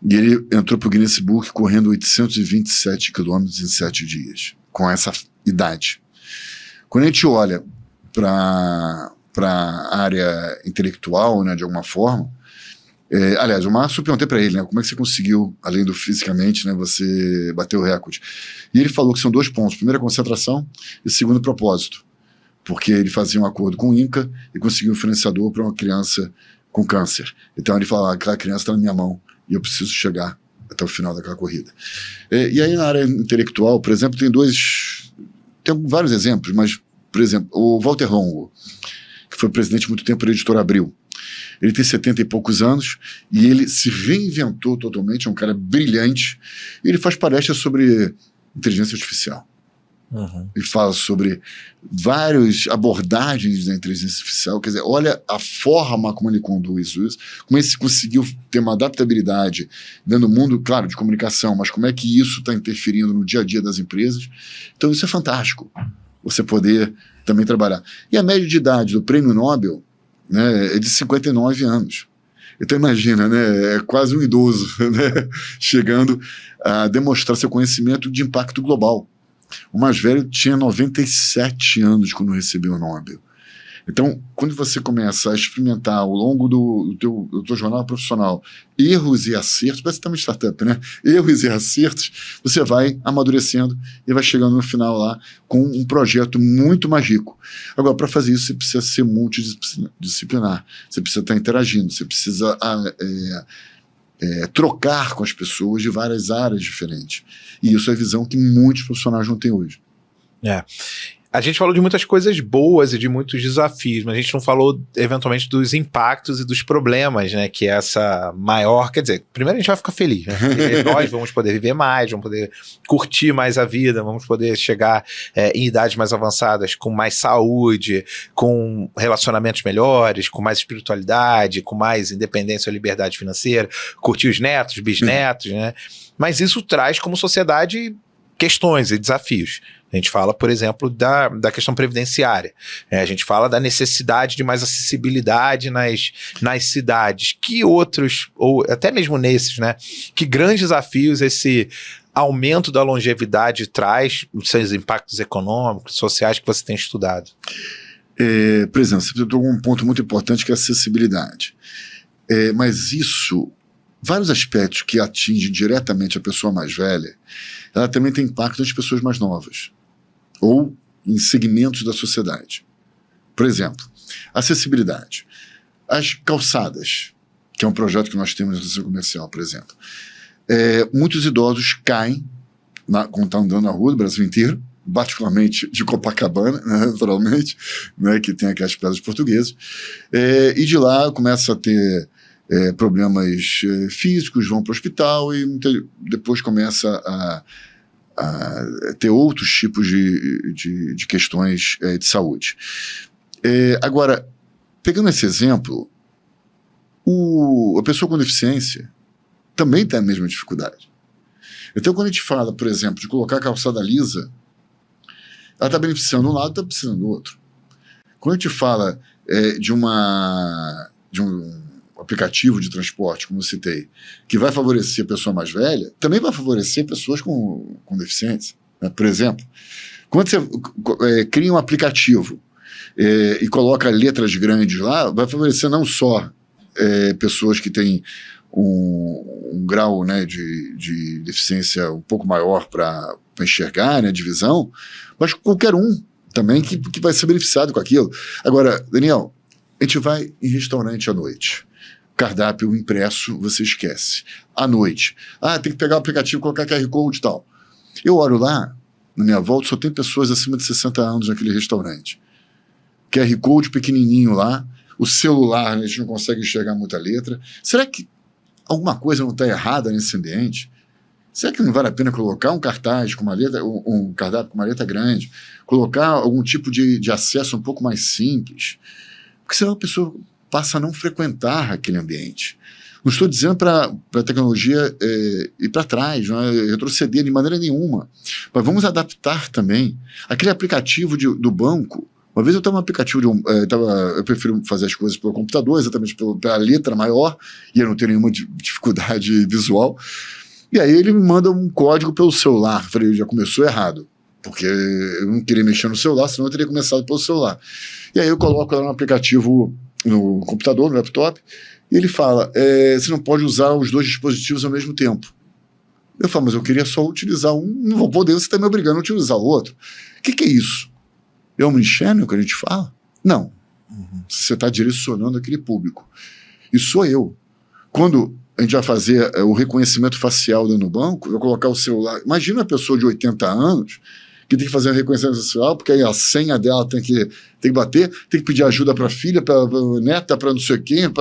e ele entrou para o Guinness Book correndo 827 quilômetros em 7 dias, com essa idade. Quando a gente olha para a área intelectual, né, de alguma forma, aliás, o Márcio, eu perguntei para ele, né, como é que você conseguiu, além do fisicamente, né, você bater o recorde? E ele falou que são 2 pontos. Primeiro, a concentração e segundo, o propósito. Porque ele fazia um acordo com o INCA e conseguiu um financiador para uma criança com câncer. Então ele falava, aquela criança está na minha mão e eu preciso chegar até o final daquela corrida. E aí na área intelectual, por exemplo, tem vários exemplos, mas, por exemplo, o Walter Longo, que foi presidente muito tempo da Editora Abril. Ele tem 70 e poucos anos e ele se reinventou totalmente, é um cara brilhante. E ele faz palestras sobre inteligência artificial. Ele fala sobre várias abordagens da inteligência artificial, quer dizer, olha a forma como ele conduz isso, como ele conseguiu ter uma adaptabilidade dentro do mundo, claro, de comunicação, mas como é que isso está interferindo no dia a dia das empresas. Então isso é fantástico, você poder também trabalhar. E a média de idade do Prêmio Nobel, né, é de 59 anos. Então imagina, né, é quase um idoso, né, chegando a demonstrar seu conhecimento de impacto global. O mais velho tinha 97 anos quando recebeu o Nobel. Então, quando você começa a experimentar ao longo do teu jornada profissional erros e acertos, parece que tá uma startup, né? Erros e acertos, você vai amadurecendo e vai chegando no final lá com um projeto muito mais rico. Agora, para fazer isso, você precisa ser multidisciplinar, você precisa estar interagindo, você precisa trocar com as pessoas de várias áreas diferentes. E isso é a visão que muitos profissionais não têm hoje. A gente falou de muitas coisas boas e de muitos desafios, mas a gente não falou, eventualmente, dos impactos e dos problemas, né? Que é essa maior... Quer dizer, primeiro a gente vai ficar feliz, né? Porque nós vamos poder viver mais, vamos poder curtir mais a vida, vamos poder chegar em idades mais avançadas com mais saúde, com relacionamentos melhores, com mais espiritualidade, com mais independência ou liberdade financeira, curtir os netos, bisnetos, né? Mas isso traz como sociedade questões e desafios. A gente fala, por exemplo, da questão previdenciária. A gente fala da necessidade de mais acessibilidade nas cidades. Que outros, ou até mesmo nesses, né? Que grandes desafios esse aumento da longevidade traz, os seus impactos econômicos, sociais que você tem estudado? Por exemplo, você tocou um ponto muito importante que é a acessibilidade. Mas isso, vários aspectos que atingem diretamente a pessoa mais velha, ela também tem impacto nas pessoas mais novas ou em segmentos da sociedade. Por exemplo, acessibilidade. As calçadas, que é um projeto que nós temos na Associação Comercial, por exemplo. Muitos idosos caem quando estão andando na rua do Brasil inteiro, particularmente de Copacabana, né, naturalmente, né, que tem aquelas pedras portuguesas, e de lá começa a ter problemas físicos, vão para o hospital e depois começa a ter outros tipos de questões de saúde. Agora, pegando esse exemplo, a pessoa com deficiência também tem a mesma dificuldade. Então, quando a gente fala, por exemplo, de colocar a calçada lisa, ela está beneficiando um lado e está beneficiando do outro. Quando a gente fala de um aplicativo de transporte, como eu citei, que vai favorecer a pessoa mais velha, também vai favorecer pessoas com deficiência. Né? Por exemplo, quando você cria um aplicativo e coloca letras grandes lá, vai favorecer não só pessoas que têm um grau, né, de deficiência um pouco maior para enxergar, né, de visão, mas qualquer um também que vai ser beneficiado com aquilo. Agora, Daniel, a gente vai em restaurante à noite. Cardápio impresso, você esquece. À noite. Tem que pegar o aplicativo, colocar QR Code e tal. Eu olho lá, na minha volta, só tem pessoas acima de 60 anos naquele restaurante. QR Code pequenininho lá, o celular, né, a gente não consegue enxergar muita letra. Será que alguma coisa não está errada nesse ambiente? Será que não vale a pena colocar um cartaz com uma letra, um cardápio com uma letra grande, colocar algum tipo de acesso um pouco mais simples? Porque senão a pessoa passa a não frequentar aquele ambiente. Não estou dizendo para a tecnologia ir para trás, não é retroceder de maneira nenhuma, mas vamos adaptar também. Aquele aplicativo do banco, uma vez eu estava no aplicativo eu prefiro fazer as coisas pelo computador, exatamente pela letra maior, e eu não tenho nenhuma dificuldade visual, e aí ele me manda um código pelo celular. Eu falei, já começou errado, porque eu não queria mexer no celular, senão eu teria começado pelo celular. E aí eu coloco lá no aplicativo, no computador, no laptop, e ele fala, você não pode usar os dois dispositivos ao mesmo tempo. Eu falo, mas eu queria só utilizar um, não vou poder, você está me obrigando a utilizar o outro. O que é isso? É omnichannel que a gente fala? Não. Você está direcionando aquele público. E sou eu. Quando a gente vai fazer o reconhecimento facial dentro do banco, eu vou colocar o celular. Imagina uma pessoa de 80 anos porque tem que fazer a reconhecimento social, porque aí a senha dela tem que bater, tem que pedir ajuda para a filha, para a neta, para não sei quem.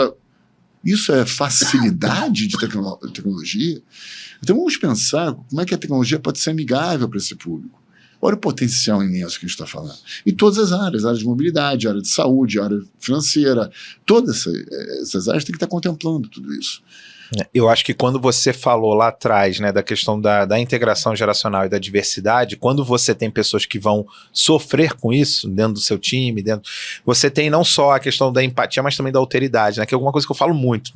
Isso é facilidade de tecnologia? Então vamos pensar como é que a tecnologia pode ser amigável para esse público. Olha o potencial imenso que a gente está falando. Em todas as áreas, área de mobilidade, área de saúde, área financeira, todas essas áreas têm que estar contemplando tudo isso. Eu acho que quando você falou lá atrás, né, da questão da integração geracional e da diversidade, quando você tem pessoas que vão sofrer com isso dentro do seu time, você tem não só a questão da empatia, mas também da alteridade, né, que é alguma coisa que eu falo muito.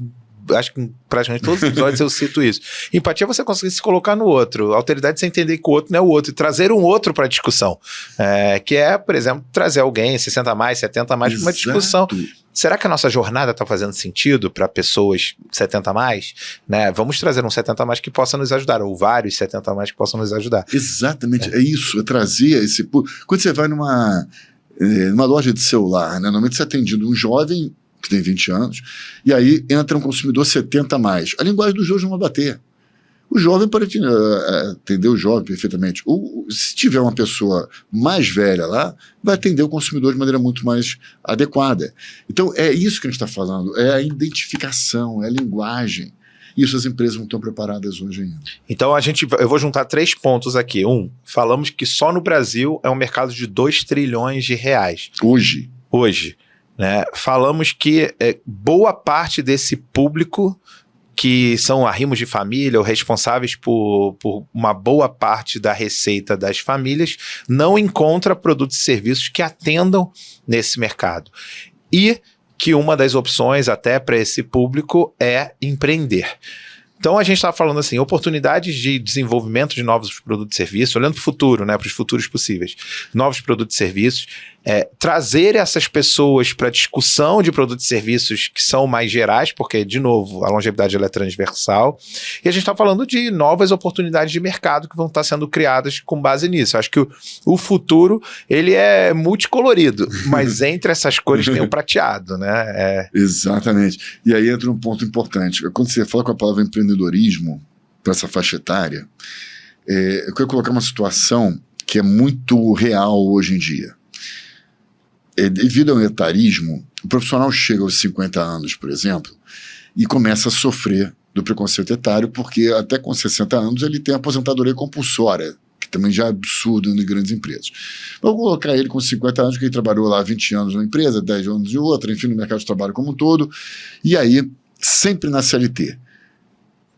Acho que praticamente todos os episódios eu cito isso. Empatia é você conseguir se colocar no outro. Alteridade é você entender que o outro não é o outro e trazer um outro para a discussão. Que é, por exemplo, trazer alguém 60 a mais, 70 a mais para uma discussão. Será que a nossa jornada está fazendo sentido para pessoas 70 a mais? Né? Vamos trazer um 70 a mais que possa nos ajudar, ou vários 70 a mais que possam nos ajudar. Exatamente, é isso, é trazer esse... Quando você vai numa loja de celular, né, normalmente você é atendido um jovem que tem 20 anos, e aí entra um consumidor 70 a mais. A linguagem dos dois não vai bater. O jovem pode atender o jovem perfeitamente. Se tiver uma pessoa mais velha lá, vai atender o consumidor de maneira muito mais adequada. Então, é isso que a gente está falando, é a identificação, é a linguagem. Isso as empresas não estão preparadas hoje ainda. Então, eu vou juntar 3 pontos aqui. Falamos que só no Brasil é um mercado de 2 trilhões de reais. Hoje. Né? Falamos que boa parte desse público, que são arrimos de família ou responsáveis por uma boa parte da receita das famílias, não encontra produtos e serviços que atendam nesse mercado. E que uma das opções até para esse público é empreender. Então a gente está falando assim, oportunidades de desenvolvimento de novos produtos e serviços, olhando para o futuro, né, para os futuros possíveis, novos produtos e serviços, trazer essas pessoas para a discussão de produtos e serviços que são mais gerais, porque, de novo, a longevidade ela é transversal, e a gente está falando de novas oportunidades de mercado que vão estar sendo criadas com base nisso. Acho que o futuro ele é multicolorido, mas entre essas cores tem o prateado, né? Exatamente. E aí entra um ponto importante. Quando você fala com a palavra empreendedorismo para essa faixa etária, eu quero colocar uma situação que é muito real hoje em dia. Devido ao etarismo, o profissional chega aos 50 anos, por exemplo, e começa a sofrer do preconceito etário, porque até com 60 anos ele tem a aposentadoria compulsória, que também já é absurdo em grandes empresas. Vamos colocar ele com 50 anos, que ele trabalhou lá 20 anos numa empresa, 10 anos em outra, enfim, no mercado de trabalho como um todo, e aí sempre na CLT.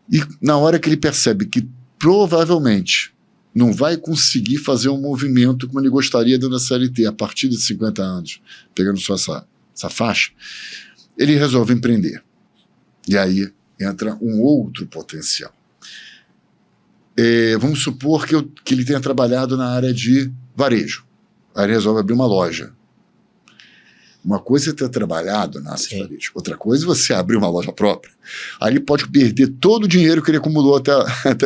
E na hora que ele percebe que provavelmente não vai conseguir fazer um movimento como ele gostaria dentro da CLT a partir de 50 anos, pegando só essa faixa, ele resolve empreender. E aí entra um outro potencial. Vamos supor que ele tenha trabalhado na área de varejo. Aí ele resolve abrir uma loja. Uma coisa é ter trabalhado na área de varejo, outra coisa é você abrir uma loja própria. Aí ele pode perder todo o dinheiro que ele acumulou até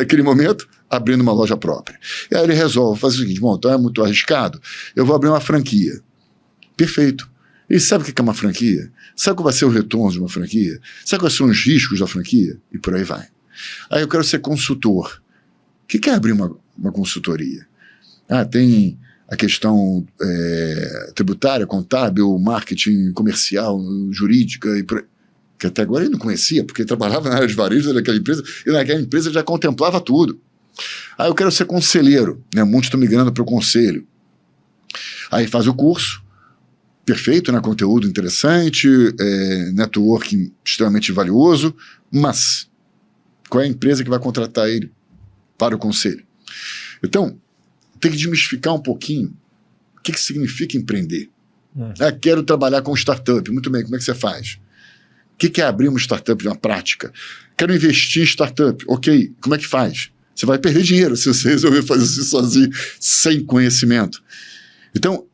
aquele momento abrindo uma loja própria. E aí ele resolve fazer o seguinte: bom, então é muito arriscado, eu vou abrir uma franquia. Perfeito. Ele sabe o que é uma franquia? Sabe qual vai ser o retorno de uma franquia? Sabe quais são os riscos da franquia? E por aí vai. Aí eu quero ser consultor. O que é abrir uma consultoria? Tem a questão tributária, contábil, marketing, comercial, jurídica, que até agora ele não conhecia, porque ele trabalhava na área de varejo daquela empresa, e naquela empresa já contemplava tudo. Aí eu quero ser conselheiro, né? Muitos estão migrando para o conselho. Aí faz o curso, perfeito, né? Conteúdo interessante, networking extremamente valioso, mas qual é a empresa que vai contratar ele para o conselho? Então, tem que desmistificar um pouquinho o que significa empreender. Quero trabalhar com startup. Muito bem, como é que você faz? O que é abrir uma startup na prática? Quero investir em startup. Ok, como é que faz? Você vai perder dinheiro se você resolver fazer isso sozinho, sem conhecimento. Então,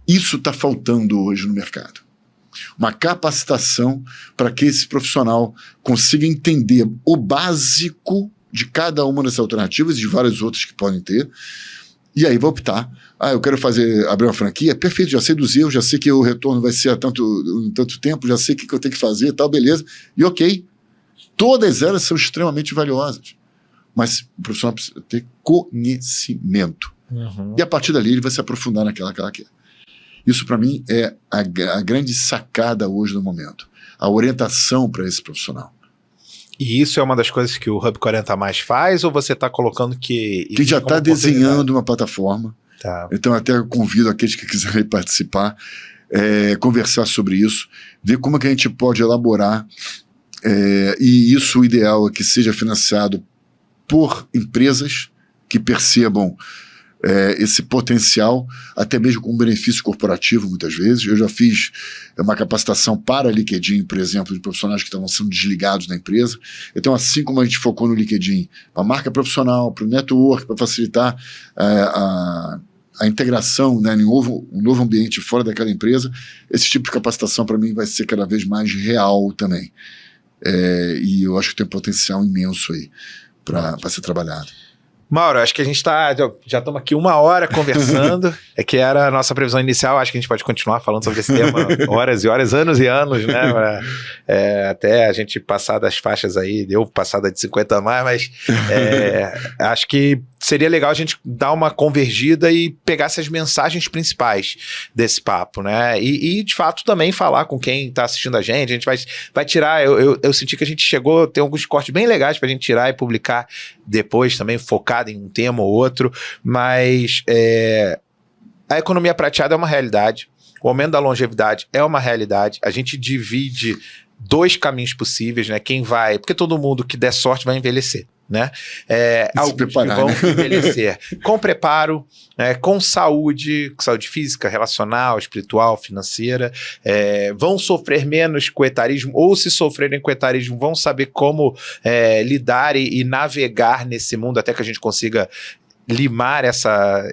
isso está faltando hoje no mercado. Uma capacitação para que esse profissional consiga entender o básico de cada uma dessas alternativas e de várias outras que podem ter. E aí vou optar. Eu quero abrir uma franquia. Perfeito, já sei dos erros, já sei que o retorno vai ser em tanto tempo, já sei o que eu tenho que fazer, tal, beleza. E ok, todas elas são extremamente valiosas. Mas o profissional precisa ter conhecimento. E a partir dali ele vai se aprofundar naquela que ela quer. Isso para mim é a grande sacada hoje no momento. A orientação para esse profissional. E isso é uma das coisas que o Hub 40 Mais faz, ou você está colocando que já está desenhando uma plataforma. Tá. Então até convido aqueles que quiserem participar, conversar sobre isso, ver como é que a gente pode elaborar, e isso o ideal é que seja financiado por empresas que percebam esse potencial, até mesmo com benefício corporativo muitas vezes. Eu já fiz uma capacitação para LinkedIn, por exemplo, de profissionais que estavam sendo desligados da empresa. Então, assim como a gente focou no LinkedIn para a marca profissional, para o network, para facilitar a integração, né, em um novo ambiente fora daquela empresa, esse tipo de capacitação para mim vai ser cada vez mais real também. E eu acho que tem um potencial imenso aí para ser trabalhado. Mauro, acho que a gente já estamos aqui 1 hora conversando, que era a nossa previsão inicial. Acho que a gente pode continuar falando sobre esse tema horas e horas, anos e anos, né? Até a gente passar das faixas aí, deu passada de 50 a mais, mas acho que seria legal a gente dar uma convergida e pegar essas mensagens principais desse papo, né? E de fato também falar com quem está assistindo a gente vai tirar, eu senti que a gente chegou a ter alguns cortes bem legais para a gente tirar e publicar depois também, focado em um tema ou outro, mas a economia prateada é uma realidade, o aumento da longevidade é uma realidade, a gente divide 2 caminhos possíveis, né? Porque todo mundo que der sorte vai envelhecer, né? Alguns que vão envelhecer com preparo, com saúde física, relacional, espiritual, financeira, vão sofrer menos com o etarismo, ou se sofrerem com o etarismo, vão saber como lidar e navegar nesse mundo até que a gente consiga limar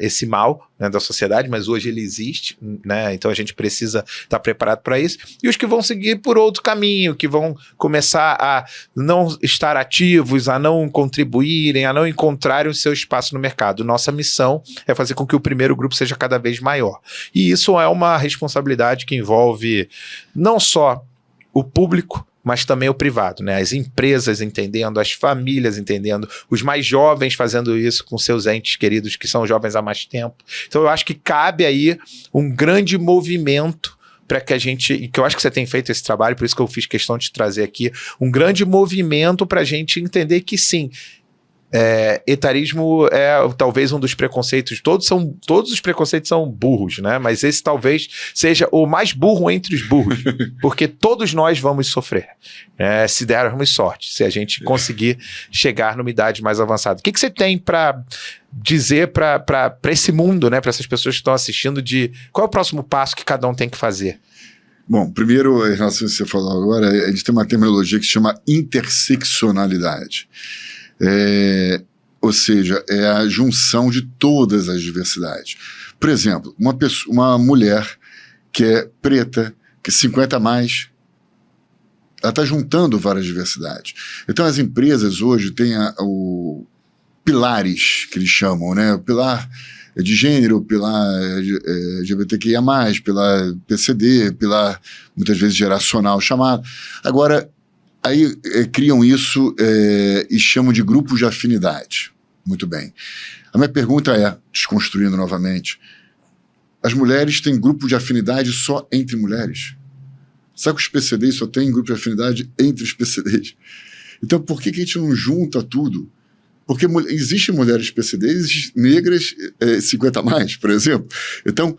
esse mal, né, da sociedade, mas hoje ele existe, né, então a gente precisa estar preparado para isso, e os que vão seguir por outro caminho, que vão começar a não estar ativos, a não contribuírem, a não encontrarem o seu espaço no mercado. Nossa missão é fazer com que o primeiro grupo seja cada vez maior, e isso é uma responsabilidade que envolve não só o público, mas também o privado, né? As empresas entendendo, as famílias entendendo, os mais jovens fazendo isso com seus entes queridos, que são jovens há mais tempo. Então eu acho que cabe aí um grande movimento para que a gente, e que eu acho que você tem feito esse trabalho, por isso que eu fiz questão de trazer aqui, um grande movimento para a gente entender que sim, etarismo é talvez um dos preconceitos, todos os preconceitos são burros, né? Mas esse talvez seja o mais burro entre os burros, porque todos nós vamos sofrer, se dermos sorte, se a gente conseguir chegar numa idade mais avançada. O que você tem para dizer para esse mundo, né? Para essas pessoas que estão assistindo, de qual é o próximo passo que cada um tem que fazer? Bom, primeiro, em relação ao que você falou agora, a gente tem uma terminologia que se chama interseccionalidade. Ou seja, é a junção de todas as diversidades. Por exemplo, uma mulher que é preta, que é 50 a mais, ela está juntando várias diversidades. Então as empresas hoje têm pilares, que eles chamam, né? O pilar de gênero, pilar LGBTQIA+, pilar PCD, pilar muitas vezes geracional chamado. Agora, aí criam isso e chamam de grupos de afinidade. Muito bem. A minha pergunta é, desconstruindo novamente, as mulheres têm grupo de afinidade só entre mulheres? Sabe que os PCDs só têm grupo de afinidade entre os PCDs? Então por que a gente não junta tudo? Porque existem mulheres PCDs, negras, 50 a mais, por exemplo. Então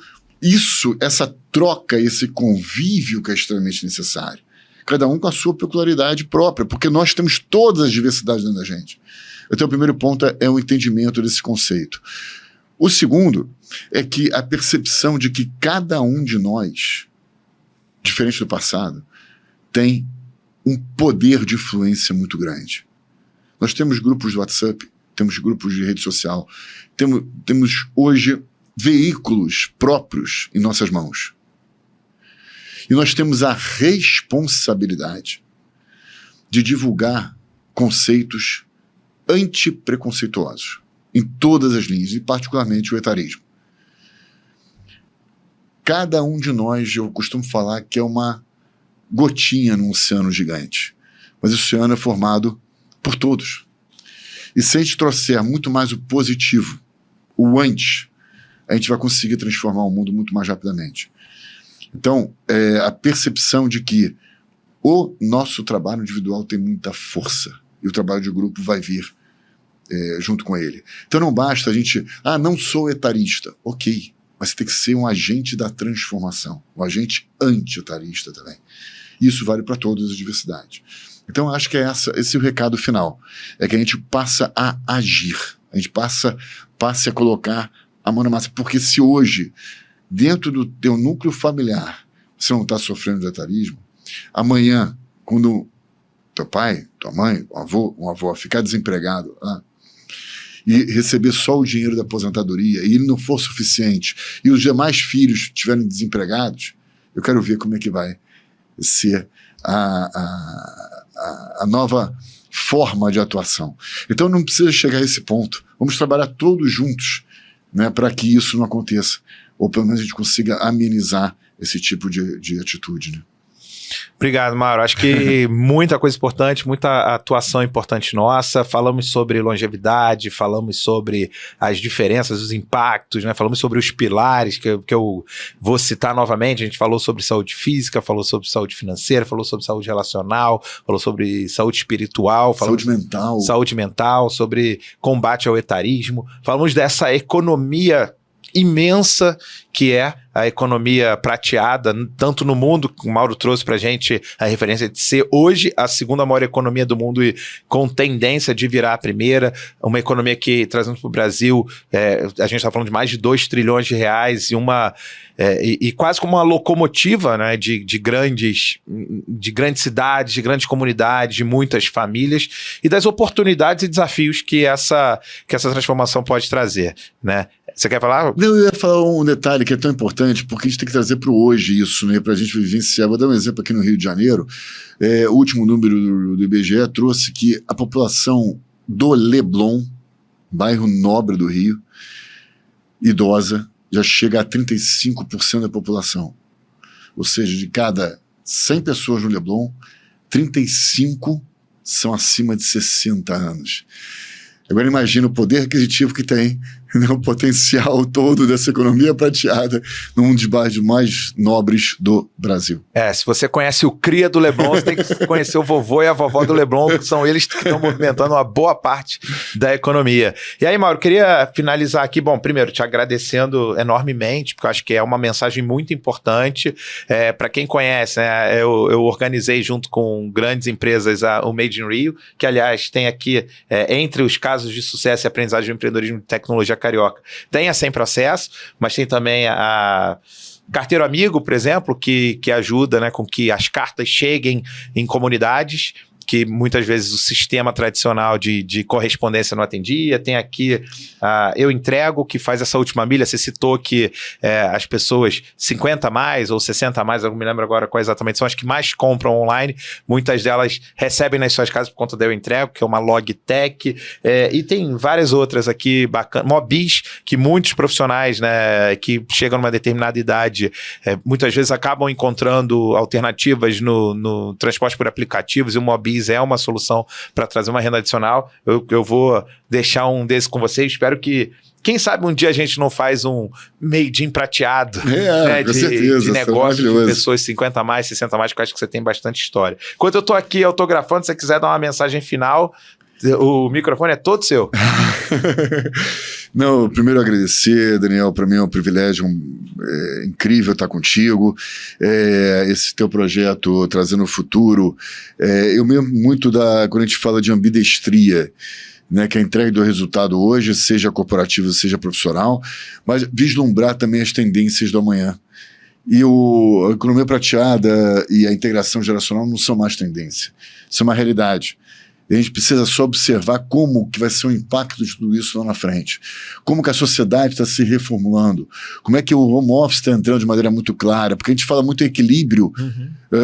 essa troca, esse convívio que é extremamente necessário. Cada um com a sua peculiaridade própria, porque nós temos todas as diversidades dentro da gente. Então, o primeiro ponto é o entendimento desse conceito. O segundo é que a percepção de que cada um de nós, diferente do passado, tem um poder de influência muito grande. Nós temos grupos de WhatsApp, temos grupos de rede social, temos hoje veículos próprios em nossas mãos. E nós temos a responsabilidade de divulgar conceitos antipreconceituosos em todas as linhas, e particularmente o etarismo. Cada um de nós, eu costumo falar que é uma gotinha num oceano gigante, mas esse oceano é formado por todos. E se a gente trouxer muito mais o positivo, o antes, a gente vai conseguir transformar o mundo muito mais rapidamente. Então, a percepção de que o nosso trabalho individual tem muita força e o trabalho de grupo vai vir junto com ele. Então não basta a gente, não sou etarista, ok, mas você tem que ser um agente da transformação, um agente anti-etarista também. Isso vale para todas as diversidades. Então acho que esse é o recado final, é que a gente passa a agir, a gente passe a colocar a mão na massa, porque se hoje, dentro do teu núcleo familiar, você não está sofrendo de etarismo, amanhã, quando teu pai, tua mãe, um avô ficar desempregado e receber só o dinheiro da aposentadoria e ele não for suficiente e os demais filhos estiverem desempregados, eu quero ver como é que vai ser a nova forma de atuação. Então não precisa chegar a esse ponto. Vamos trabalhar todos juntos, né, para que isso não aconteça, ou pelo menos a gente consiga amenizar esse tipo de atitude, né? Obrigado, Mauro. Acho que muita coisa importante, muita atuação importante nossa. Falamos sobre longevidade, falamos sobre as diferenças, os impactos, né? Falamos sobre os pilares que eu vou citar novamente. A gente falou sobre saúde física, falou sobre saúde financeira, falou sobre saúde relacional, falou sobre saúde espiritual, saúde mental, sobre combate ao etarismo. Falamos dessa economia imensa que é a economia prateada, tanto no mundo, o Mauro trouxe pra gente a referência de ser hoje a segunda maior economia do mundo e com tendência de virar a primeira, uma economia que, trazendo para o Brasil, a gente está falando de mais de 2 trilhões de reais e quase como uma locomotiva, né, de grandes cidades, de grandes comunidades, de muitas famílias e das oportunidades e desafios que essa transformação pode trazer, né? Você quer falar? Não, eu ia falar um detalhe que é tão importante, porque a gente tem que trazer para o hoje isso, né, para a gente vivenciar. Vou dar um exemplo aqui no Rio de Janeiro. O último número do IBGE trouxe que a população do Leblon, bairro nobre do Rio, idosa, já chega a 35% da população. Ou seja, de cada 100 pessoas no Leblon, 35 são acima de 60 anos. Agora imagina o poder aquisitivo que tem, né, o potencial todo dessa economia prateada num dos bairros mais nobres do Brasil. Se você conhece o cria do Leblon, você tem que conhecer o vovô e a vovó do Leblon, que são eles que estão movimentando uma boa parte da economia. E aí, Mauro, queria finalizar aqui, primeiro te agradecendo enormemente, porque eu acho que é uma mensagem muito importante. Para quem conhece, né, eu organizei junto com grandes empresas o Made in Rio, que aliás tem aqui, entre os casos de sucesso e aprendizagem de empreendedorismo de tecnologia carioca, tem a Sem Processo, mas tem também a Carteiro Amigo, por exemplo, que ajuda, né, com que as cartas cheguem em comunidades que muitas vezes o sistema tradicional de correspondência não atendia. Tem aqui Eu Entrego, que faz essa última milha. Você citou que as pessoas 50 a mais ou 60 a mais, eu não me lembro agora quais exatamente são as que mais compram online. Muitas delas recebem nas suas casas por conta da Eu Entrego, que é uma logtech. E tem várias outras aqui bacanas. Mobis, que muitos profissionais, né, que chegam numa determinada idade, muitas vezes acabam encontrando alternativas no transporte por aplicativos, e o Mobis é uma solução para trazer uma renda adicional. Eu vou deixar um desse com vocês. Espero que, quem sabe, um dia a gente não faz um made in prateado, né, com certeza, de negócio de pessoas 50 a mais, 60 a mais, que eu acho que você tem bastante história. Enquanto eu estou aqui autografando, se você quiser dar uma mensagem final, o microfone é todo seu. Não, primeiro agradecer, Daniel, para mim é um privilégio incrível estar contigo, esse teu projeto Trazendo o Futuro, eu mesmo muito quando a gente fala de ambidestria, né, que a entrega do resultado hoje, seja corporativo, seja profissional, mas vislumbrar também as tendências do amanhã. E a economia prateada e a integração geracional não são mais tendência, são uma realidade. E a gente precisa só observar como que vai ser o impacto de tudo isso lá na frente. Como que a sociedade está se reformulando. Como é que o home office está entrando de maneira muito clara. Porque a gente fala muito em equilíbrio.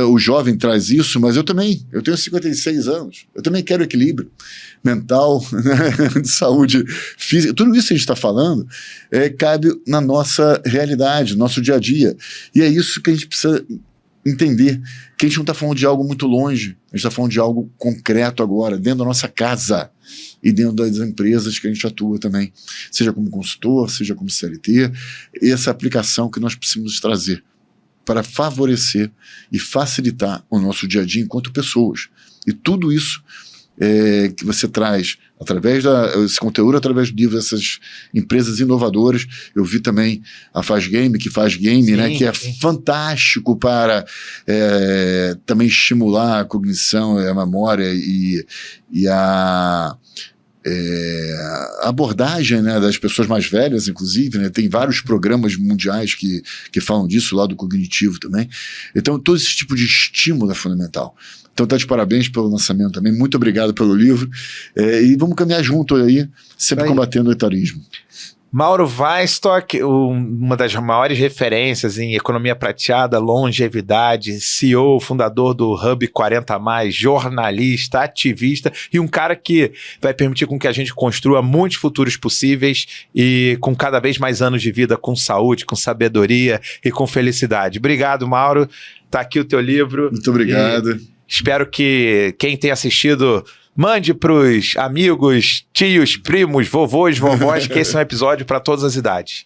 O jovem traz isso, mas eu também. Eu tenho 56 anos. Eu também quero equilíbrio mental, né, de saúde física. Tudo isso que a gente está falando cabe na nossa realidade, no nosso dia a dia. E é isso que a gente precisa entender que a gente não está falando de algo muito longe, a gente está falando de algo concreto agora, dentro da nossa casa e dentro das empresas que a gente atua também, seja como consultor, seja como CLT, essa aplicação que nós precisamos trazer para favorecer e facilitar o nosso dia a dia enquanto pessoas. E tudo isso que você traz através esse conteúdo, através do livro dessas empresas inovadoras. Eu vi também a Faz Game, sim, né, que é fantástico para também estimular a cognição, a memória e a abordagem, né, das pessoas mais velhas, inclusive, né, tem vários programas mundiais que falam disso, lá do cognitivo também. Então, todo esse tipo de estímulo é fundamental. Então, tá de parabéns pelo lançamento também, muito obrigado pelo livro, e vamos caminhar junto aí, sempre combatendo o etarismo. Mauro Weinstock, uma das maiores referências em economia prateada, longevidade, CEO, fundador do Hub 40+, jornalista, ativista e um cara que vai permitir com que a gente construa muitos futuros possíveis e com cada vez mais anos de vida com saúde, com sabedoria e com felicidade. Obrigado, Mauro. Tá aqui o teu livro. Muito obrigado. Espero que quem tenha assistido mande pros amigos, tios, primos, vovôs, vovós, que esse é um episódio para todas as idades.